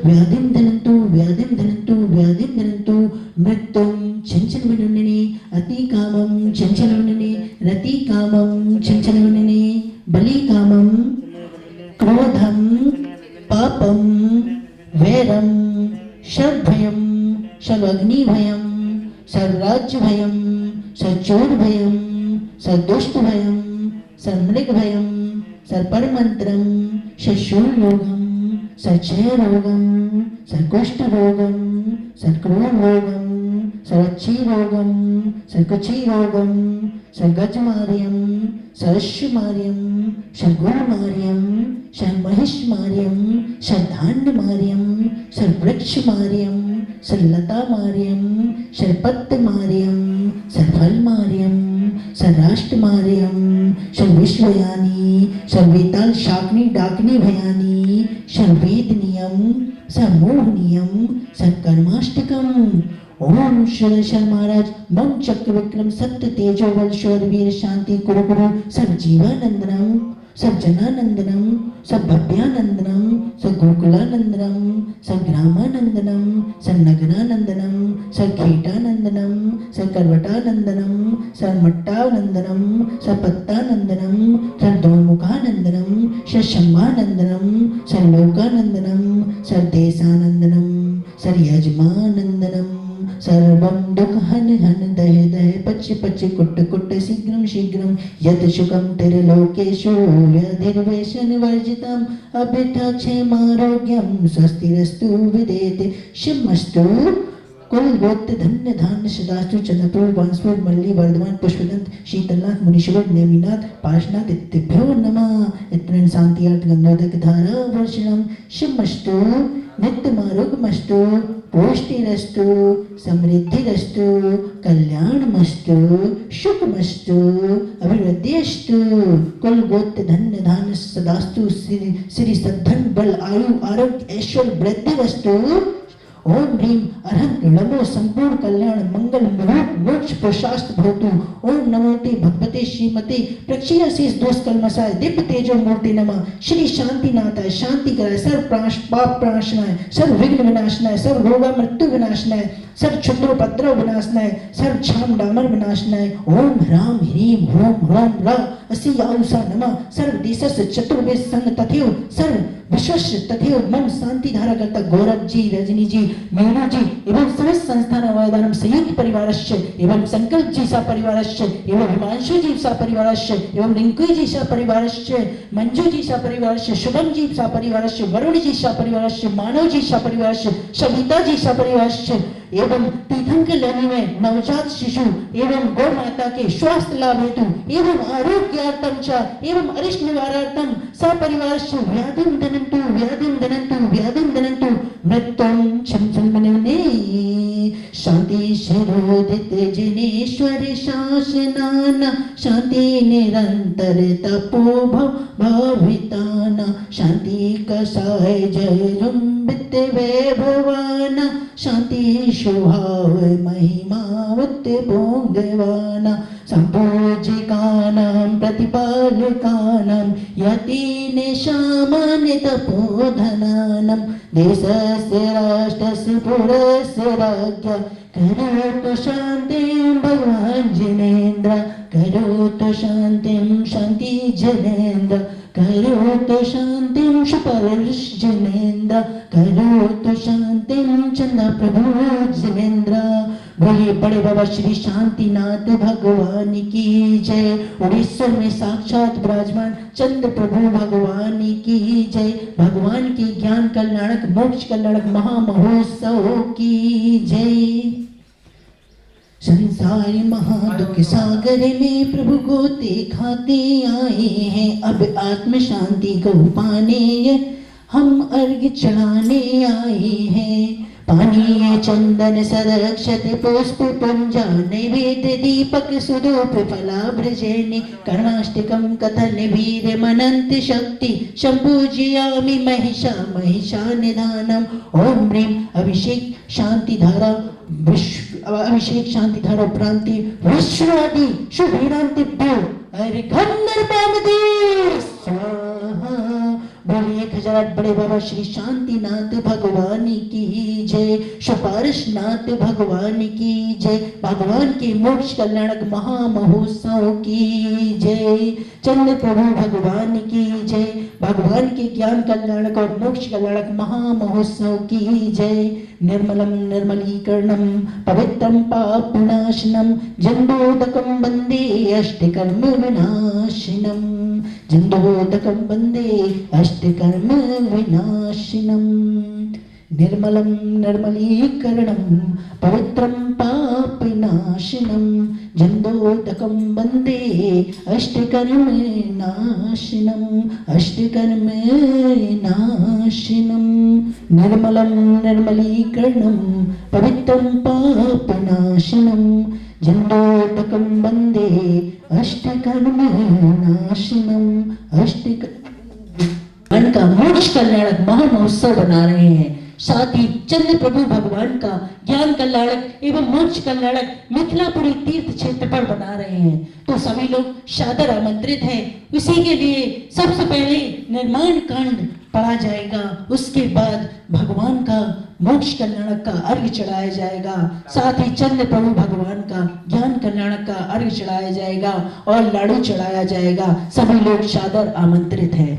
व्याधिम धनंतु व्याधिम धनंतु व्याधिम धनंतु मृत्युम चंचल विनुनिने अति कामम चंचल विनुनिने रति कामम चंचल विनुनिने बलि कामम क्रोधम पापम वैरम शर्भयम सर्वग्नि भयम सर्वराज्य भयम सर्चोर भयम सर्दुष्ट भयम सर्मृग भयम सर्परमंत्रम शशूल योगम सचय रोगम सर्कुष्ठ रोगम सर्क्रोध रोगम सरच्छी रोगम सर्कची रोगम सर्गज मार्यम सरश्य मार्यम सर्गुण मार्यम सर्महिष मार्यम सर्धान्य मार्यम सर्वृक्ष मार्यम सर्लता मार्यम सर्पत्त मार्यम सर्फल मार्यम सर्राष्ट्रमार्यं सर्विश्वयानी सर्वेताल शाकनी डाकनी भयानी सर्वेदनीयं सर्मोहनीयं सर्कर्माष्टकम्। ओम शर महाराज मम चक्र विक्रम सत्य तेजो बल शौर वीर शांति कुरु गुरु सब जीवानंदनम सब जनानंदनम सब भव्यानंदनम सब गोकुलानंदनम सब ग्रामानंदनम सब नगरानंदनम सब खेटानंदनम सब करवटानंदनम सब मट्टानंदनम सब पत्तानंदनम सब दौमुखानंदनम सब शंभानंदनम सब लोकानंदनम सब देशानंदनम सब यजमानंदनम सर्वं दुःखहन हन दह दह पच पच कुट कुट शीघ्रं शीघ्रं यत् सुखं तिर्लोकेषु व्याधिर्वेषण वर्जितम् अभिठाक्षेमारोग्यं स्वस्तिरस्तु विदेते शिवमस्तु। कुल गोत्र धन्य धान्य सदास्तु चंद्रपुर बांसपुर मल्ली वर्धमान पुष्पदंत शीतलनाथ मुनीश्वर नेमिनाथ पार्शनाथ इत्यभ्यो नमः। इतने शांतियार्थ गंगोदक धारा वर्षणम शिवमस्तु नित्यमारोग्यमस्तु पुष्टिरस्तु समृद्धिरस्तु कल्याणमस्तु सुखमस्तु अभिवृद्धिस्तु। कुल गोत्र धन्य धान्य सदास्तु श्री सद्धन बल आयु आरोग्य ऐश्वर्य वृद्धिवस्तु। ओम ह्रीं अरहंत नमो संपूर्ण कल्याण मंगल मुहूर्त मोक्ष प्रशास्त भवतु। ओम नमोते भगवते श्रीमते प्रक्षीणाशीष दोष कलमसाय दिव्य तेजो मूर्ति नमः। श्री शांतिनाथाय शांति कराय सर्व पाप प्रणाशनाय सर्व विघ्न विनाशनाय सर्व रोग मृत्यु विनाशनाय सर्व क्षुद्रोपद्रव विनाशनाय सर्व छाम डामर विनाशनाय। ओम ह्रां ह्रीं ह्रों ह्रौं ह्रा असी याउषा नमः। सर्व देशस्य चतुर्वेद संग तथैव सर्व विश्वस्य तथैव मम शांति धारा करता गौरव जी रजनी जी मीनू जी एवं समस्त संस्थान अवयदानम संयुक्त परिवारस्य एवं संकल्प जी सा परिवारस्य एवं हिमांशु जी सा परिवारस्य एवं रिंकू जी सा परिवारस्य मंजू जी सा परिवारस्य शुभम जी सा परिवारस्य वरुण जी सा परिवारस्य मानव जी सा परिवारस्य सविता जी सा परिवारस्य एवं तीर्थंकर लेने में नवजात शिशु एवं गौ माता के स्वास्थ्य लाभ हेतु एवं आरोग्यार्थम च एवं अरिष्ट निवारार्थम सपरिवारस्य व्याधिं दनन्तु मृत्युं क्षमने शांति शरोदित जिनेश्वर शासनाना शांति निरंतर तपो भाविताना शांति कसाय जय लुम्बित वैभवाना शांति शुभाव महिमावत भोगवाना संपूजिकानां प्रतिपालकानां यतीन सामान्य तपोधनानां देशस्य राष्ट्रस्य पुरस्य राज्ञा करोतु शान्तिं भगवान् जिनेन्द्र करोतु शान्तिं शान्ति जनेन्द्र करोतु शान्तिं सुपर्ष जिनेन्द्र करोतु शान्तिं चंद्र प्रभु जिनेन्द्र। बोलिए बड़े बाबा श्री शांतिनाथ भगवान की जय। उड़ीसा में साक्षात विराजमान चंद्र प्रभु भगवान की जय। भगवान के ज्ञान कल्याणक मोक्ष कल्याणक महामहोत्सव की जय। संसार महादुख सागर में प्रभु को दिखाते आए हैं अब आत्म शांति को पाने हम अर्घ चढ़ाने आए हैं। पानीय चंदन सरक्षत पुष्प पुंजा नैवेद्य दीपक सुधूप फलाभ्रजनि कर्णाष्टकं कथन वीर मनंत शक्ति संपूजयामि महिषा निधानम। ओम ह्रीं अभिषेक शांति धारा प्रांति विश्वादि शुभीरांतिभ्यो अर्घन्नर्पयामि स्वाहा। बोलिए 1008 बड़े बाबा श्री शांतिनाथ भगवान की जय। सुपार्शनाथ भगवान की जय। भगवान के मोक्ष कल्याणक महामहोत्सव की जय। चंद्र प्रभु भगवान की जय। भगवान के ज्ञान कल्याणक और मोक्ष कल्याणक महामहोत्सव की जय। निर्मलम निर्मलीकरणम पवित्रम पापनाशनम जंबोदकम वंदे अष्टकर्म विनाशिनम जंबोदकम वंदे अष्टकर्म विनाशिनम। निर्मलम निर्मलीकरणम पवित्रम पापनाशनम जंबोदकम वंदे अष्टकर्म नाशिनम अष्टकर्म नाशिनम। निर्मलम निर्मलीकरणम पवित्रम पापनाशनम जन्मोटकं वन्दे अष्टकर्मनाशनम भगवान का मोक्ष कल्याणक महामहोत्सव बना रहे हैं। साथ ही चंद्र प्रभु भगवान का ज्ञान कल्याणक एवं मोक्ष कल्याणक मिथिलापुरी तीर्थ क्षेत्र पर बना रहे हैं। तो सभी लोग सादर आमंत्रित हैं। इसी के लिए सबसे पहले निर्माण कांड पढ़ा जाएगा, उसके बाद भगवान का मोक्ष कल्याणक का अर्घ्य चढ़ाया जाएगा, साथ ही चंद्र प्रभु भगवान का ज्ञान कल्याणक का अर्घ्य चढ़ाया जाएगा और लाडू चढ़ाया जाएगा। सभी लोग सादर आमंत्रित हैं।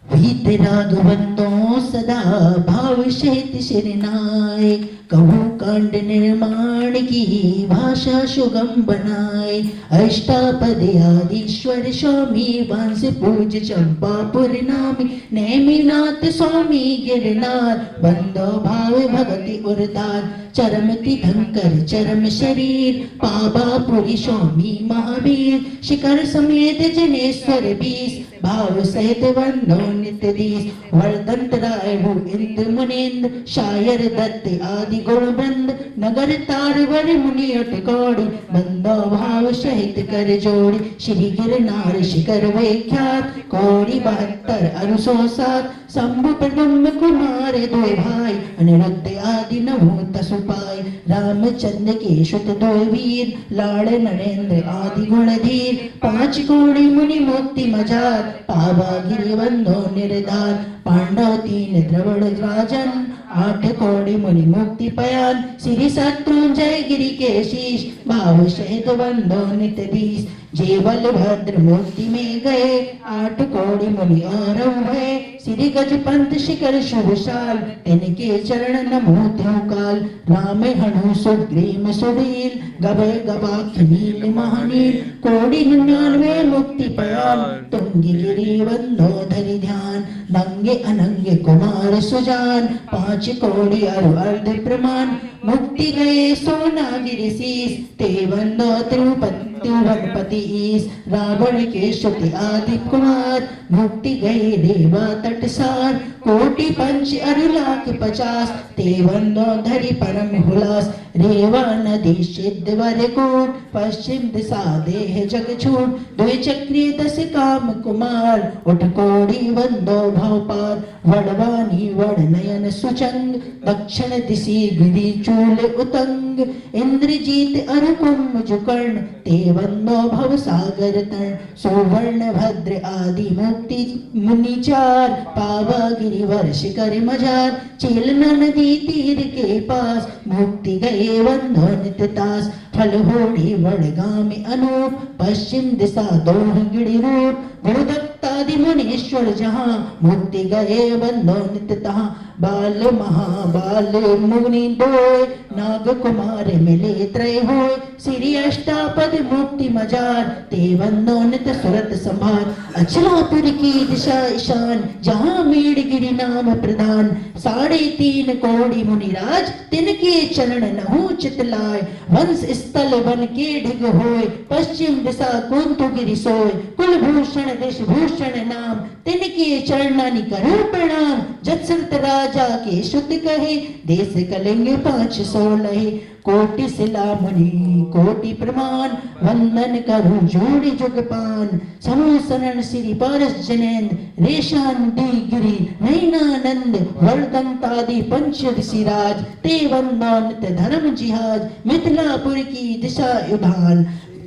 वीत राघवंदो सदा भाव शेत शिरनाय, कहूँ कांड निर्माण की भाषा सुगम बनाए। अष्टापदे आदिश्वर स्वामी वांस पूज चंपापुर नामी, नेमिनाथ स्वामी गिरनार बंदो भाव भगति उरदार। चरमति धंकर चरम शरीर पावापुरी स्वामी महावीर, शिखर समेत जनेश्वर बीस भाव सहित वंदो नित्य दीस। वर्धंत राय भू इंद्र मुनेन्द्र शायर दत्त आदि गुण बंद, नगर तार वर मुनि अटकौड़ी बंदो भाव सहित कर जोड़ी। श्री गिरनार शिखर विख्यात कौड़ी 72 अरुसो 7, शंभु प्रदम्भ कुमार दो भाई अनिरुद्ध आदि नभो तसुपाय। रामचंद्र के सुत दो वीर लाड़ नरेंद्र आदि गुणधीर, 5 कौड़ी मुनि मुक्ति मजार पावा गिरि बंधो निर्धार। पांडव 3 द्रवण राजन 8 कौड़ी मुनि मुक्ति पयान। श्री शत्रुंजय गिरि के शीश भाव सहित बंधो नित दीस। जेवल भद्र मुक्ति में गए 8 कौड़ी मुनि और भय। श्री गजपंत शिखर शुभशाल तिनके चरण नमो त्योकाल। राम हनु सुग्रीम सुधीर गभय गवाक्ष नील महानील, कौड़ी 99 मुक्ति पयान तुंगी गिरि बंधो धरि ध्यान। नंगे अनंगे कुमार सुजान 5 कौड़ी अरु अर्ध प्रमाण। मुक्ति गए सोना गिरि शीस ते बंधो तिरुपति ईस। रावण के श्रुति आदि कुमार मुक्ति गए रेवा तटसार। कोटि पंच अरु लाख 50 ते बंधो धरि परम हुलास। रेवा नदी सिद्ध वर कूट पश्चिम दिशा देह जग छूट। 2 चक्री 10 काम कुमार उठ कौड़ी बंधो भव पार। वडवानी वड नयन सुचंग दक्षिण दिशि गिरि चूल उतंग। इंद्रजीत अरु कुंज कर्ण ते बंधो भव सागर तरण। सुवर्ण भद्र आदि मुक्ति मुनिचार पावा गिरिवर शिखर मजार। चेलना नदी तीर के पास मुक्ति गए बंधो नित तास। फलहोड़ी वडगामी अनूप पश्चिम दिशा दोह गिरि रूप। गुरुदत्तादि मुनीश्वर जहाँ मुक्ति गए बंधो नित तहाँ। बाल महाबाल मुनि दोय नाग कुमार मिले त्रय होय। श्री अष्टापद मुक्ति मजार ते बंधो नित सुरत संभार। अचलापुर की दिशा ईशान जहाँ मेड़गिरि नाम प्रधान। 3.5 कौड़ी मुनिराज तिनके चरण नहु चितलाय। वंश स्थल वन के ढिग होय पश्चिम दिशा कुंतु गिरि सोय। कुलभूषण देश भूषण नाम तिनके चरणानि करो प्रणाम। जत्सरत राजा के सुत कहे देश कलिंग 516। कोटि शिला मुनि कोटि प्रमाण वंदन करूं जोड़ी जुगपान। समूह शरण श्री पारस जनेन्द्र रेशान दी गिरि नैनानंद। वर्धंतादि पंच ऋषिराज ते वंदो नित धर्म जिहाज। मिथिलापुर की दिशा उधान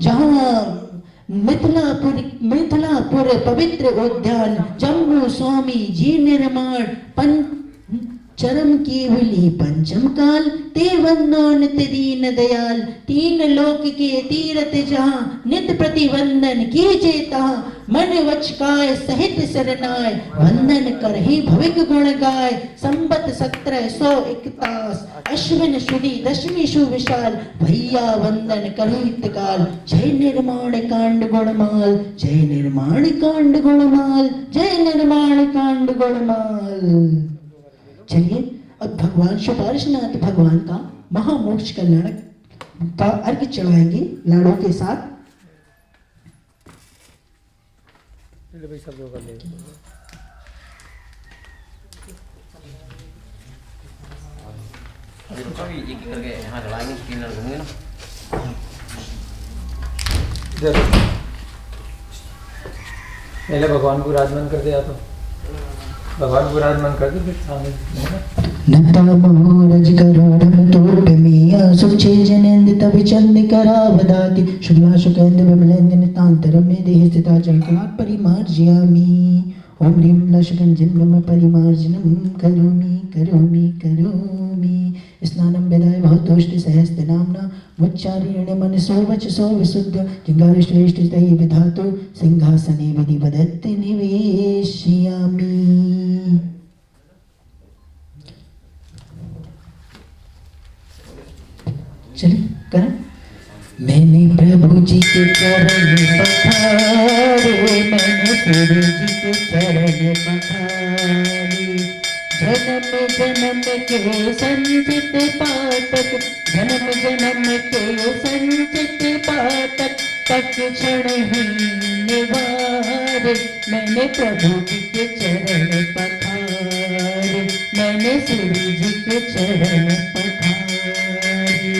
जहाँ मिथिलापुर पवित्र उद्यान। जम्मू स्वामी जी निर्माण चरम केवली पंचम काल ते वंदो नित्य दीन दयाल। 3 लोक के तीरथ जहाँ नित प्रतिवंदन कीजे तहाँ। मन वच काय सहित शरणाय वंदन कर ही भविक गुण गाय। संबत 1781 अश्विन शुदी दशमी सुविशाल। भैया वंदन करो काल। जय निर्माण कांड गुणमाल जय निर्माण कांड गुणमाल जय निर्माण कांड गुणमाल। चलिए अब भगवान सुपार्श्वनाथ भगवान का महामोक्ष कल्याणक का अर्घ्य चढ़ाएंगे लाड़ू के साथ। करके यहाँ चलाएंगे 3 लड़के पहले भगवान को विराजमान कर दिया तो भगवान को विराजमान कर दो फिर सामने नतमोरज करोड़म तोटमिया सुचे जनेन्द्र तवि चंद करावदाति शुक्ला शुकेन्द्र विमलेन्द्र नितांतरम में देह स्थिता चंकलात् परिमार्जयामि ओम ह्रीं लशकंजन्म परिमार्जनम करोमि करोमि करोमि स्नानं विदाय भवतोष्टि सहस्त्र नाम्ना मुच्चारेण मनसो वचसो विशुद्ध जिंगारिष्टेष्टि तै विधातु सिंहासने विधिवदत्ति निवेशयामि। चलिए करें। मैंने प्रभु जी के चरण पखारे, मैंने प्रभु जी के चरण पखारे, जन्म जन्म के संचित पातक, जन्म जन्म के संचित पातक, तक क्षण ही निवारे। मैंने प्रभु जी के चरण पखारे, मैंने सूर्य जी के चरण पखारे।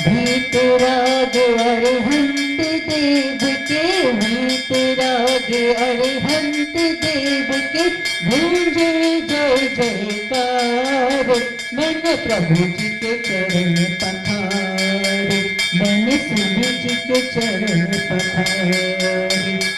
भीतराग अरिहंत देव के, भीतराग अरिहंत देव के, गूंजे जय जयकार। मैंने प्रभु जी के चरण पखारे, मैंने सूर्य जी के चरण पखारे।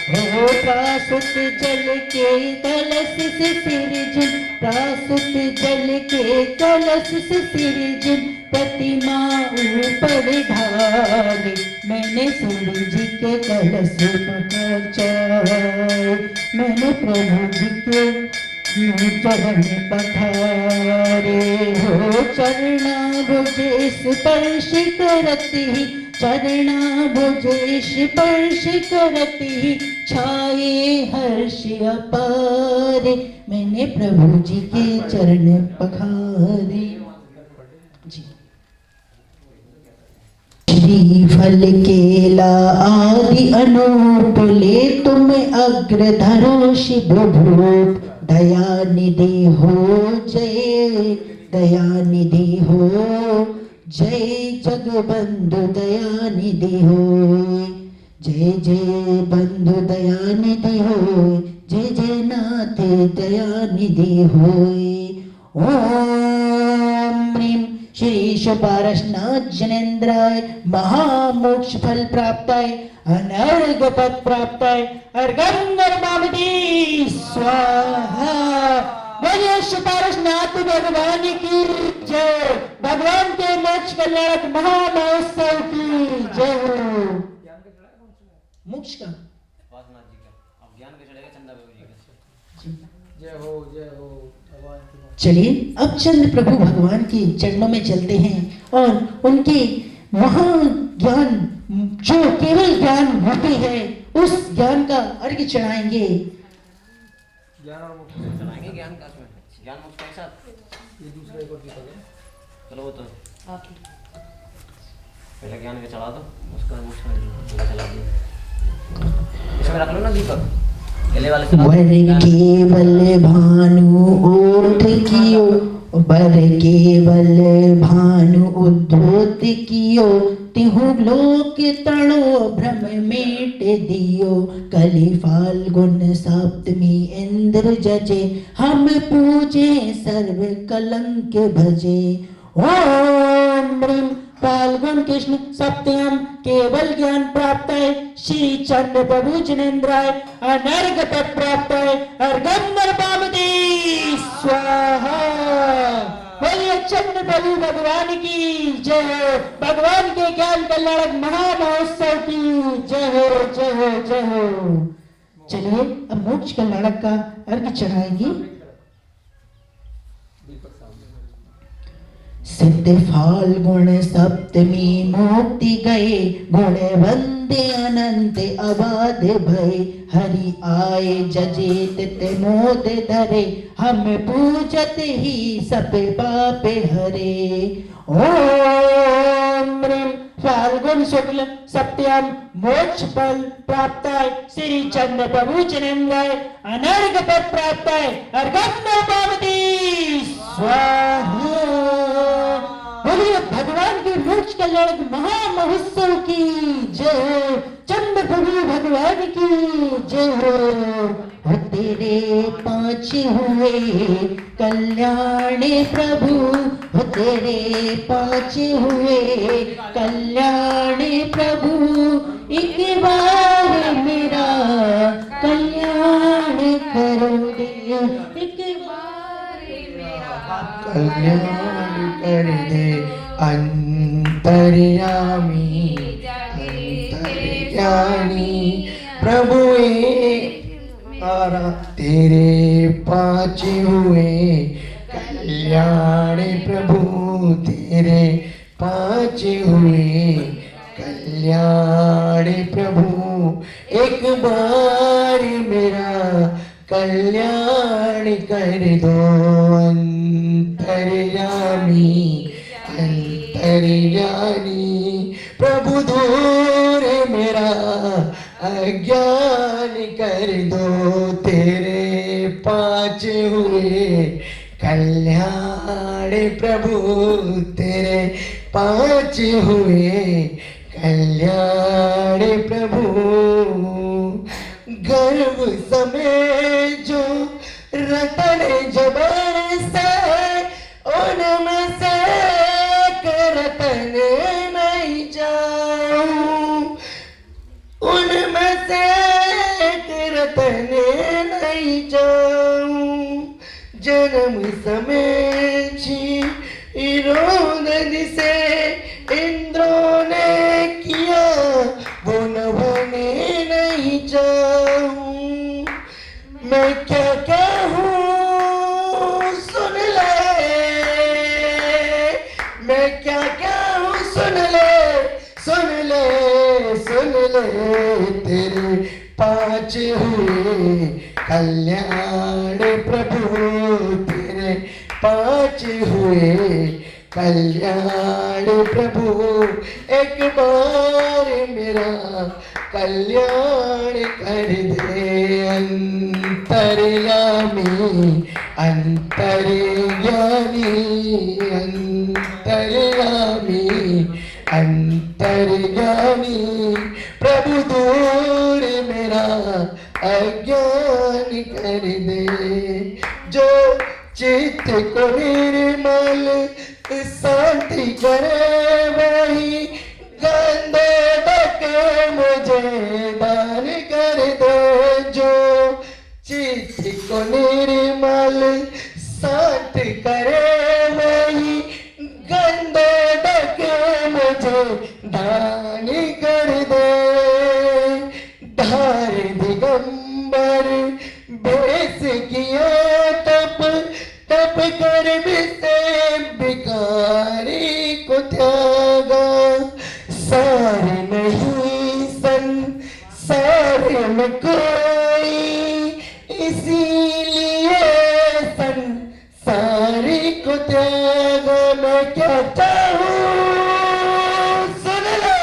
हो प्रासुत जल के कलश से सिरजन, प्रासुत जल के कलश से सिरजन, प्रतिमा ऊपर ढाले। मैंने सूर्य जी के कलश पकड़ चाय, मैंने प्रभु जी के चरण पखारे। हो चरणाभुजे स्पर्श करती, चरणाभुजे स्पर्श करती, छाये हर्ष अपारे। मैंने प्रभु जी के चरण पखारे। जी श्रीफल केला आदि अनूप ले तुम अग्र धरो शिव भूप। दयानिधि हो जय, दयानिधि हो जय, जगबंधु दयानिधि हो, जय जय बंधु दयानिधि हो, जय जय नाथ दयानिधि हो। ओम ह्रीं श्री शुपारशनाथ जनेन्द्राय महामोक्ष फल प्राप्ताय, अनर्घ पद प्राप्ताय, अर्घं नमामि स्वाहा। बोलिए शुपारशनाथ भगवान की जय, भगवान के मोक्ष कल्याणक महामहोत्सव की जय हो। मोक्ष का जय हो भगवान की। चलिए अब चंद्र प्रभु भगवान के चरणों में चलते हैं और उनके महाज्ञान, जो केवल ज्ञान रूपी है, उस ज्ञान का अर्घ्य चढ़ाएंगे। ज्ञान और मोक्ष चलाएंगे, ज्ञान का ज्ञान मोक्ष के साथ ये दूसरे को दीपक है। चलो वो तो पहले ज्ञान के चला दो, उसका मोक्ष में चला दिया। इसमें रख लो ना दीपक, केले वाले चला दो। वर केवल भानु ओठ कियो, वर केवल भानु उद्धोत कियो, तिहु लोक तड़ो भ्रम मेट दियो। कलि फाल्गुन सप्तमी इंद्र जजे, हम पूजे सर्व कलंक भजे। ओम ह्रीं फाल्गुन कृष्ण सप्तम केवल ज्ञान प्राप्त है, श्री चंद्र प्रभु जनेन्द्राय अनर्घ पद प्राप्त है, अर्घं नमामि स्वाहा। बोलिए चंद्र प्रभु भगवान की जय हो, भगवान के ज्ञान कल्याणक महामहोत्सव की जय हो, जय हो, जय हो। चलिए अब मोक्ष कल्याणक का अर्घ्य चढ़ाएंगे। सिद्ध फाल्गुन सप्तमी मुक्ति गए, गुण वंदे अनंत अबाध भय। हरि आए जजे तित मोद धरे, हम पूजत ही सब पाप हरे। ओम ह्रीं फाल्गुन शुक्ल सप्तम मोक्ष फल प्राप्त है, श्री चंद्र प्रभु जनेन्द्राय अनर्घ पद प्राप्त है, अर्घं नमामि स्वाहा। बोलिए भगवान के मोक्ष कल्याण महामहोत्सव की जय हो। चंद्र प्रभु भगवान की जय हो। तेरे पाँच हुए कल्याण प्रभु, तेरे पाँच हुए कल्याण प्रभु, एक बार मेरा कल्याण कर दे, एक बार मेरा कल्याण कर दे। अंतर्यामी अंतर्यामी प्रभु तारा तेरे पाँच हुए कल्याण प्रभु, तेरे पाँच हुए कल्याण प्रभु, एक बार मेरा कल्याण कर दो। अंतर्यामी अंतर्यामी प्रभु दूर मेरा अज्ञान कर दो। तेरे पाँच हुए कल्याण प्रभु, तेरे पाँच हुए कल्याण प्रभु, गर्भ समय जो रतन जबर से उनमें से रतन नहीं जाऊं, उनमें से रतन नहीं जाऊं। जन्म समय रोदन से इंद्रों ने किया वो न बने नहीं जाऊं। मैं क्या कहूँ सुन ले, मैं क्या कहूँ सुन ले, सुन ले, सुन ले। तेरे पाँच हुए कल्याण प्रभु, तेरे पाँच हुए कल्याण प्रभु, एक बार मेरा कल्याण कर दे। अंतर्यामी अंतर्यामी अंतर्यामी अंतर्यामी प्रभु दूर मेरा अज्ञान कर दे। जो चित्त को निर्मल शांति करे वही गंदे डके मुझे दान कर दे। जो चित्त को निर्मल शांति करे वही गंदे डके मुझे दान कर दे। धार दिगंबर बेस किया तप, तप कर भी से भिखारी को त्यागा। सारे नहीं संसार में कोई, इसीलिए संसारी को त्यागा। मैं क्या चाहूँ सुन ले,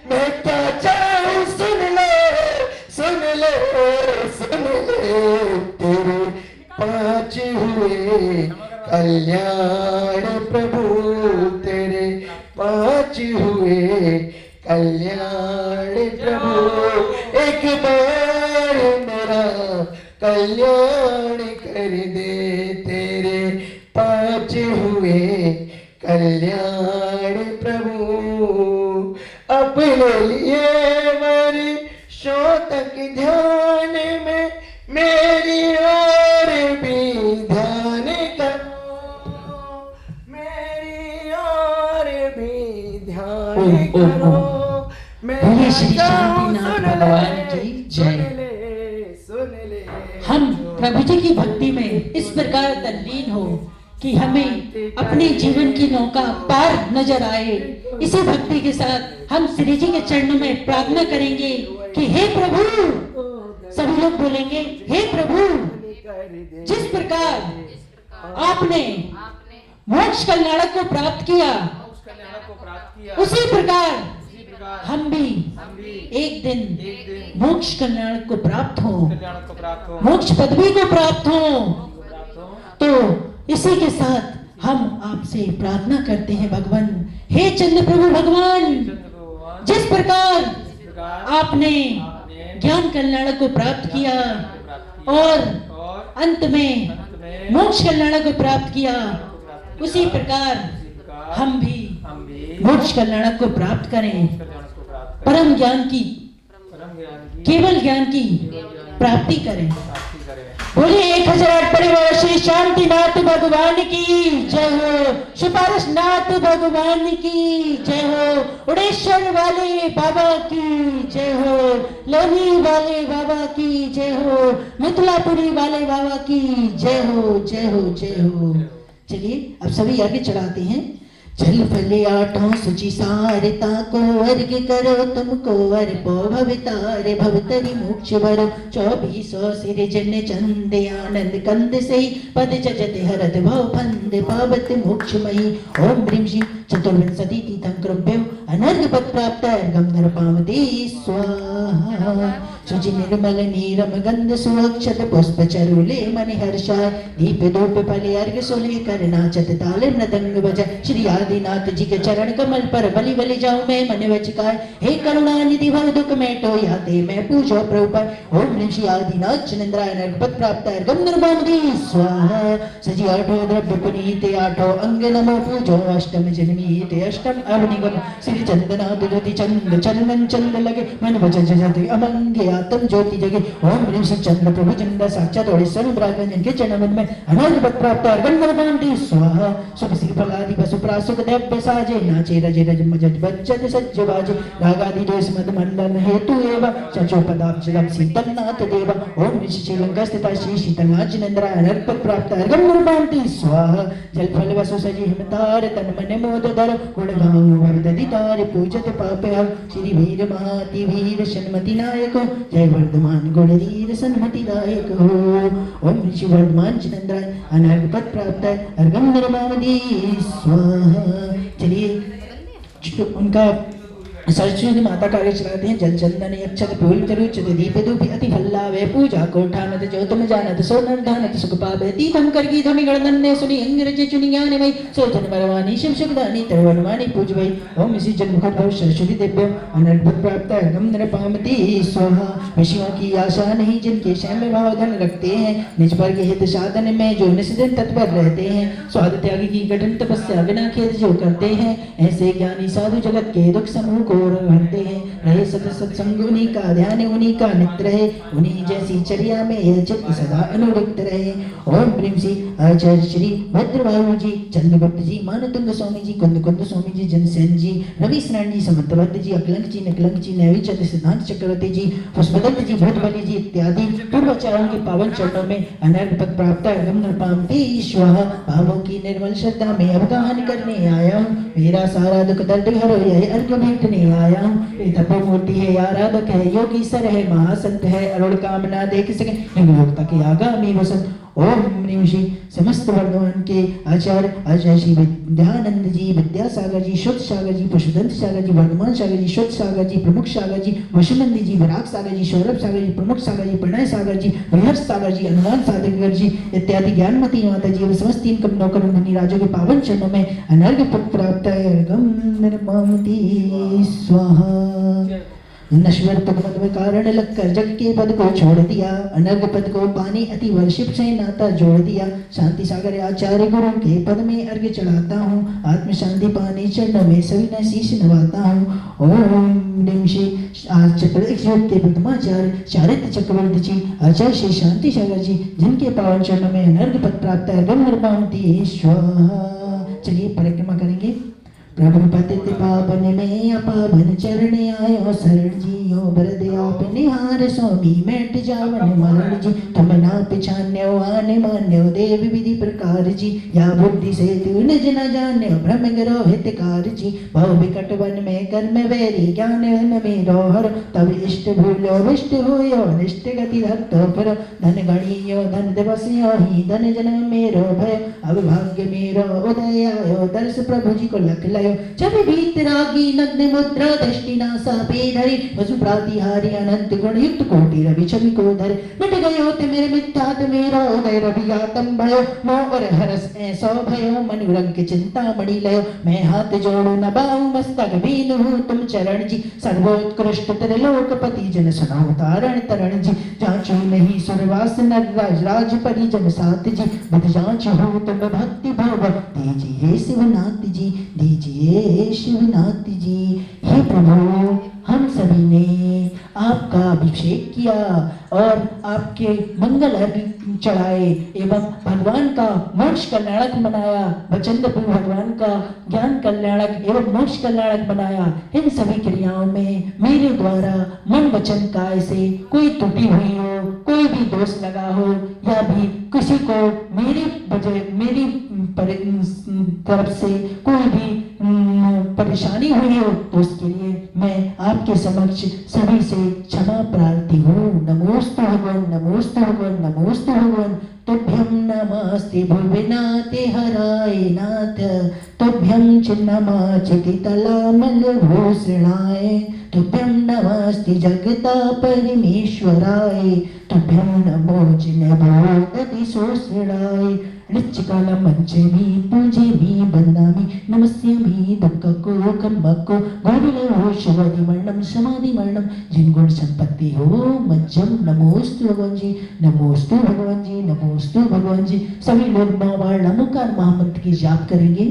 मैं क्या चाहूँ सुन ले, सुन ले, सुन ले। तेरे पाँच हुए कल्याण प्रभु, तेरे पाँच हुए कल्याण प्रभु, एक बार मेरा कल्याण कर दे। तेरे पाँच हुए कल्याण प्रभु, अपने लिए वर्षों तक ध्यान में मेरी और भी ध्यान करो, मेरी और भी ध्यान करो। मैं बोलिए श्री शांतिनाथ भगवान की जय। सुन ले हम प्रभु जी की भक्ति में इस प्रकार तल्लीन हो कि हमें अपने जीवन की नौका पार नजर आए। इसी भक्ति के साथ हम श्री जी के चरणों में प्रार्थना करेंगे कि हे प्रभु, सभी लोग बोलेंगे हे प्रभु, जिस प्रकार आपने मोक्ष कल्याणक को प्राप्त किया, उसी प्रकार हम भी एक दिन मोक्ष कल्याणक को प्राप्त हो, मोक्ष पदवी को प्राप्त हो। तो इसी के साथ हम आपसे प्रार्थना करते हैं भगवान। हे चंद्र प्रभु भगवान, जिस प्रकार आपने ज्ञान कल्याण को प्राप्त किया और अंत में मोक्ष कल्याण को प्राप्त किया, उसी प्रकार हम भी मोक्ष कल्याण को प्राप्त करें, परम ज्ञान की, केवल ज्ञान की प्राप्ति करें। बोलिए 1008 परिवार श्री शांतिनाथ भगवान की जय हो, सिपारस नाथ भगवान की जय हो, उड़ेश्वर वाले बाबा की जय हो, लोनी वाले बाबा की जय हो, मिथिलापुरी वाले बाबा की जय हो, जय हो, जय हो। चलिए अब सभी आगे चढ़ाते हैं। जल फले 8 सुचि सारिता को अर्घ करो तुमको अर्पो भवितारे भवतरि मोक्ष भरो 2400 सिर जन चंद आनंद कंद से पद जजते हरत भव फंद पावत मोक्षमयी ओम ह्रीं श्रीं चतुर्विंशति तीर्थं कृभ्यो अनर्घ पद प्राप्त अर्घं नरपामते स्वाहा। शुचि निर्मल नीरम गंध सुअक्षत पुष्प चरुले मणिहर्षा दीप धूप फले अर्घ सोले कर नाचत ताल मृदंग बजाए। श्री आदिनाथ जी के चरण कमल पर बलि बलि जाऊं मैं मन वचकाय। हे करुणा निधि भव दुख मेटो याते मैं पूजो प्रभुपाय। ओम ह्रीं श्री आदिनाथ चंद्राय नरपत प्राप्त अर्घं नरपामते स्वाहा। सजी 8 द्रव्य पुनीते 8 अंग नमो पूजो अष्टम जन्मीते अष्टम अवनिगम। श्री चंदनाथ ज्योति चंद चंदन चंद लगे मन भज जजते अमंगे आत्म ज्योति जगे। ओम ह्रीं श्री चंद्र प्रभु चंद्र साक्षात ओडेश्वर ब्राह्मण जिनके चरण में अनंत पद प्राप्त अर्घं नरपामते स्वाहा। शुभ श्री फलादि वसु प्रासुक दिव्य साजे नाचे रजे रज मजज बज्जत सज्ज बाजे रागादि देश मद मंडन हेतु एव चचो पदाब्जम सीतलनाथ देव। ओम ह्रीं श्री श्रीलंका स्थित श्री शीतलनाथ जिनेन्द्राय अनर्घ पद प्राप्त अर्घं नरपामते स्वाहा। जल फल वसु सजी हिमतार तन मन मोद धर गुण गाऊं वर्धति तार पूजत पापे हर। श्री वीर महाति वीर सन्मति नायक जय वर्धमान गुणधीर सन्मति दायक हो। ओम ह्रीं श्री वर्धमान जिनेन्द्राय अनर्घ पद प्राप्त अर्घं नरपामते स्वाहा। चलिए उनका सरस्वती माता का आगे चलाते हैं। जल चंदन अक्षत फूल तरुचत दीप धूप अति फल्लावे पूजा को ठानत जो तुम जानत सो नरधानत सुख पावे तीतम करगी धमि गणनन्ने सुनि अंग्रेज चुनि ज्ञानमय सोचन बरवानी शिव सुखदानी तरवनवानी पूज भई। ओम इसी जन्म मुख भव सरस्वती देव्य अनर्घ पद प्राप्त अर्घं नरपामते स्वाहा। विषयों की आशा नहीं जिनके क्षय में भाव धन रखते हैं, निज पर के हित साधन में जो निस्दिन तत्पर रहते हैं, स्वाद त्याग की कठिन तपस्या बिना खेद जो करते हैं, ऐसे ज्ञानी साधु जगत के दुख समूह को हरते हैं। रहे सत सत्संग उन्हीं का ध्यान उन्हीं का नित्य रहे, उन्हीं जैसी चर्या में यह चित्त सदा अनुरक्त रहे। ओम ह्रीं श्री आचार्य श्री भद्रबाहु जी चंद्रगुप्त जी मानतुंग स्वामी जी कुंद कुंद स्वामी जी जनसेन जी रवि स्नान जी समंतवत जी अकलंक जी नकलंक जी नैवी चंद्र सिद्धांत चक्रवर्ती जी पुष्पदत्त जी भूतबली जी इत्यादि पूर्वाचार्यों के पावन चरणों में अनर्घ पद प्राप्त अर्घं नरपामते स्वाहा। भावों की निर्मल श्रद्धा में अवगाहन करने आया हूँ, मेरा सारा दुख दर्द हरो यह अर्घ भेंटने आया हूँ। तपोमूर्ति है आराधक है योगी सर है महासंत है अरुण कामना देख सके योगता के आगामी वसंत। ओम ह्रीं श्री समस्त वर्धमान के आचार्य आचार्य श्री विद्यानंद जी विद्यासागर जी शुद्ध सागर जी पुष्पदंत सागर जी वर्धमान सागर जी शुद्ध सागर जी प्रमुख सागर जी वशुनंदी जी विराग सागर जी सौरभ सागर जी प्रमुख सागर जी प्रणय सागर जी विहर्ष सागर जी अनुमान सागर जी इत्यादि ज्ञानमती माता जी समस्त तीन कमनोकर मुनि राजों के पावन चरणों में अनर्घ पद प्राप्त अर्घं नरपामते स्वाहा। नश्वर तुगमत में कारण लगकर जग के पद को छोड़ दिया, अनर्घ पद को पानी अति वर्षिप से नाता जोड़ दिया। शांति सागर आचार्य गुरु के पद में अर्घ चढ़ाता हूँ, आत्म शांति पाने चरणों में सभी न शीश नवाता हूँ। ओम ह्रीं श्री के प्रथमाचार्य चारित्र चक्रवर्ती जी आचार्य श्री शांति सागर जी जिनके पावन चरणों में अनर्घ पद प्राप्त अर्घं नरपामते स्वाहा। चलिए परिक्रमा करेंगे। प्रभु पतित पावन में अपावन चरण आयो शरण जियो बरद आप निहार स्वामी मैट जावन मरण जी। तुम ना पिछान्यो आने मान्यो देव विधि प्रकार जी, या बुद्धि से तू निज न जान्यो भ्रम गरो हितकार जी। भव विकट वन में कर्म वैरी ज्ञान मेरो हर, तब इष्ट भूलो विष्ट होयो निष्ठ गति धत्तो फिर। धन गणियो धन दिवसियो ही धन जन्म मेरो भय, अब भाग्य मेरो उदय आयो दर्श प्रभु जी को लख लयो लयो जब भीत रागी नग्न मुद्रा दृष्टि नासा पे धरे वसु प्रातिहारी अनंत गुण युक्त कोटि रवि छवि को धरे मिट गयो ते मेरे मिथ्यात मेरो उदय रवि आतम भयो मोह और हरस ऐसो भयो मनु रंग चिंता मणि लयो मैं हाथ जोड़ू न बाहु मस्तक बीन हूँ तुम चरण जी सर्वोत्कृष्ट त्रिलोकपति जन सुनाओ तारण तरण जी जांचू नहीं सुरवास नर राज राज परिजन सात जी बद जांच हो तुम भक्ति भाव दीजिए शिवनाथ जी दीजिए शिवनाथ जी। हे प्रभु हम सभी ने आपका अभिषेक किया और आपके मंगल अर्घ्य चढ़ाए एवं भगवान का मोक्ष कल्याणक बनाया वचन भगवान का ज्ञान कल्याणक एवं मोक्ष कल्याणक बनाया। इन सभी क्रियाओं में मेरे द्वारा मन वचन काय से कोई त्रुटि हुई हो कोई भी दोष लगा हो या भी किसी को मेरी तरफ से कोई भी परेशानी हुई हो तो उसके लिए मैं आपके समक्ष सभी से क्षमा प्रार्थी हूँ। नमोस्तु भगवान नमोस्तु भगवान नमोस्तु भगवान तुभ्यं नमस्ते भुवनाते हराय नाथ तुभ्यं चिन्नमाचितितलामलभूषणाय तुभ्यं नमस्ते जगता परमेश्वराय तुभ्यं नमो जिनभूतति शोषणाय ऋचिकाला मंचमी पूजेमी बंदामी नमस्यामी दुःखको कर्मको गौरवो शिवादि मरणम समाधि मरणम जिन गुण संपत्ति हो मज्जम नमोस्तु भगवान जी नमोस्तु भगवान जी नमोस्तु भगवान जी। सभी लोग 9 बार नमोकार महामंत्र की जाप करेंगे।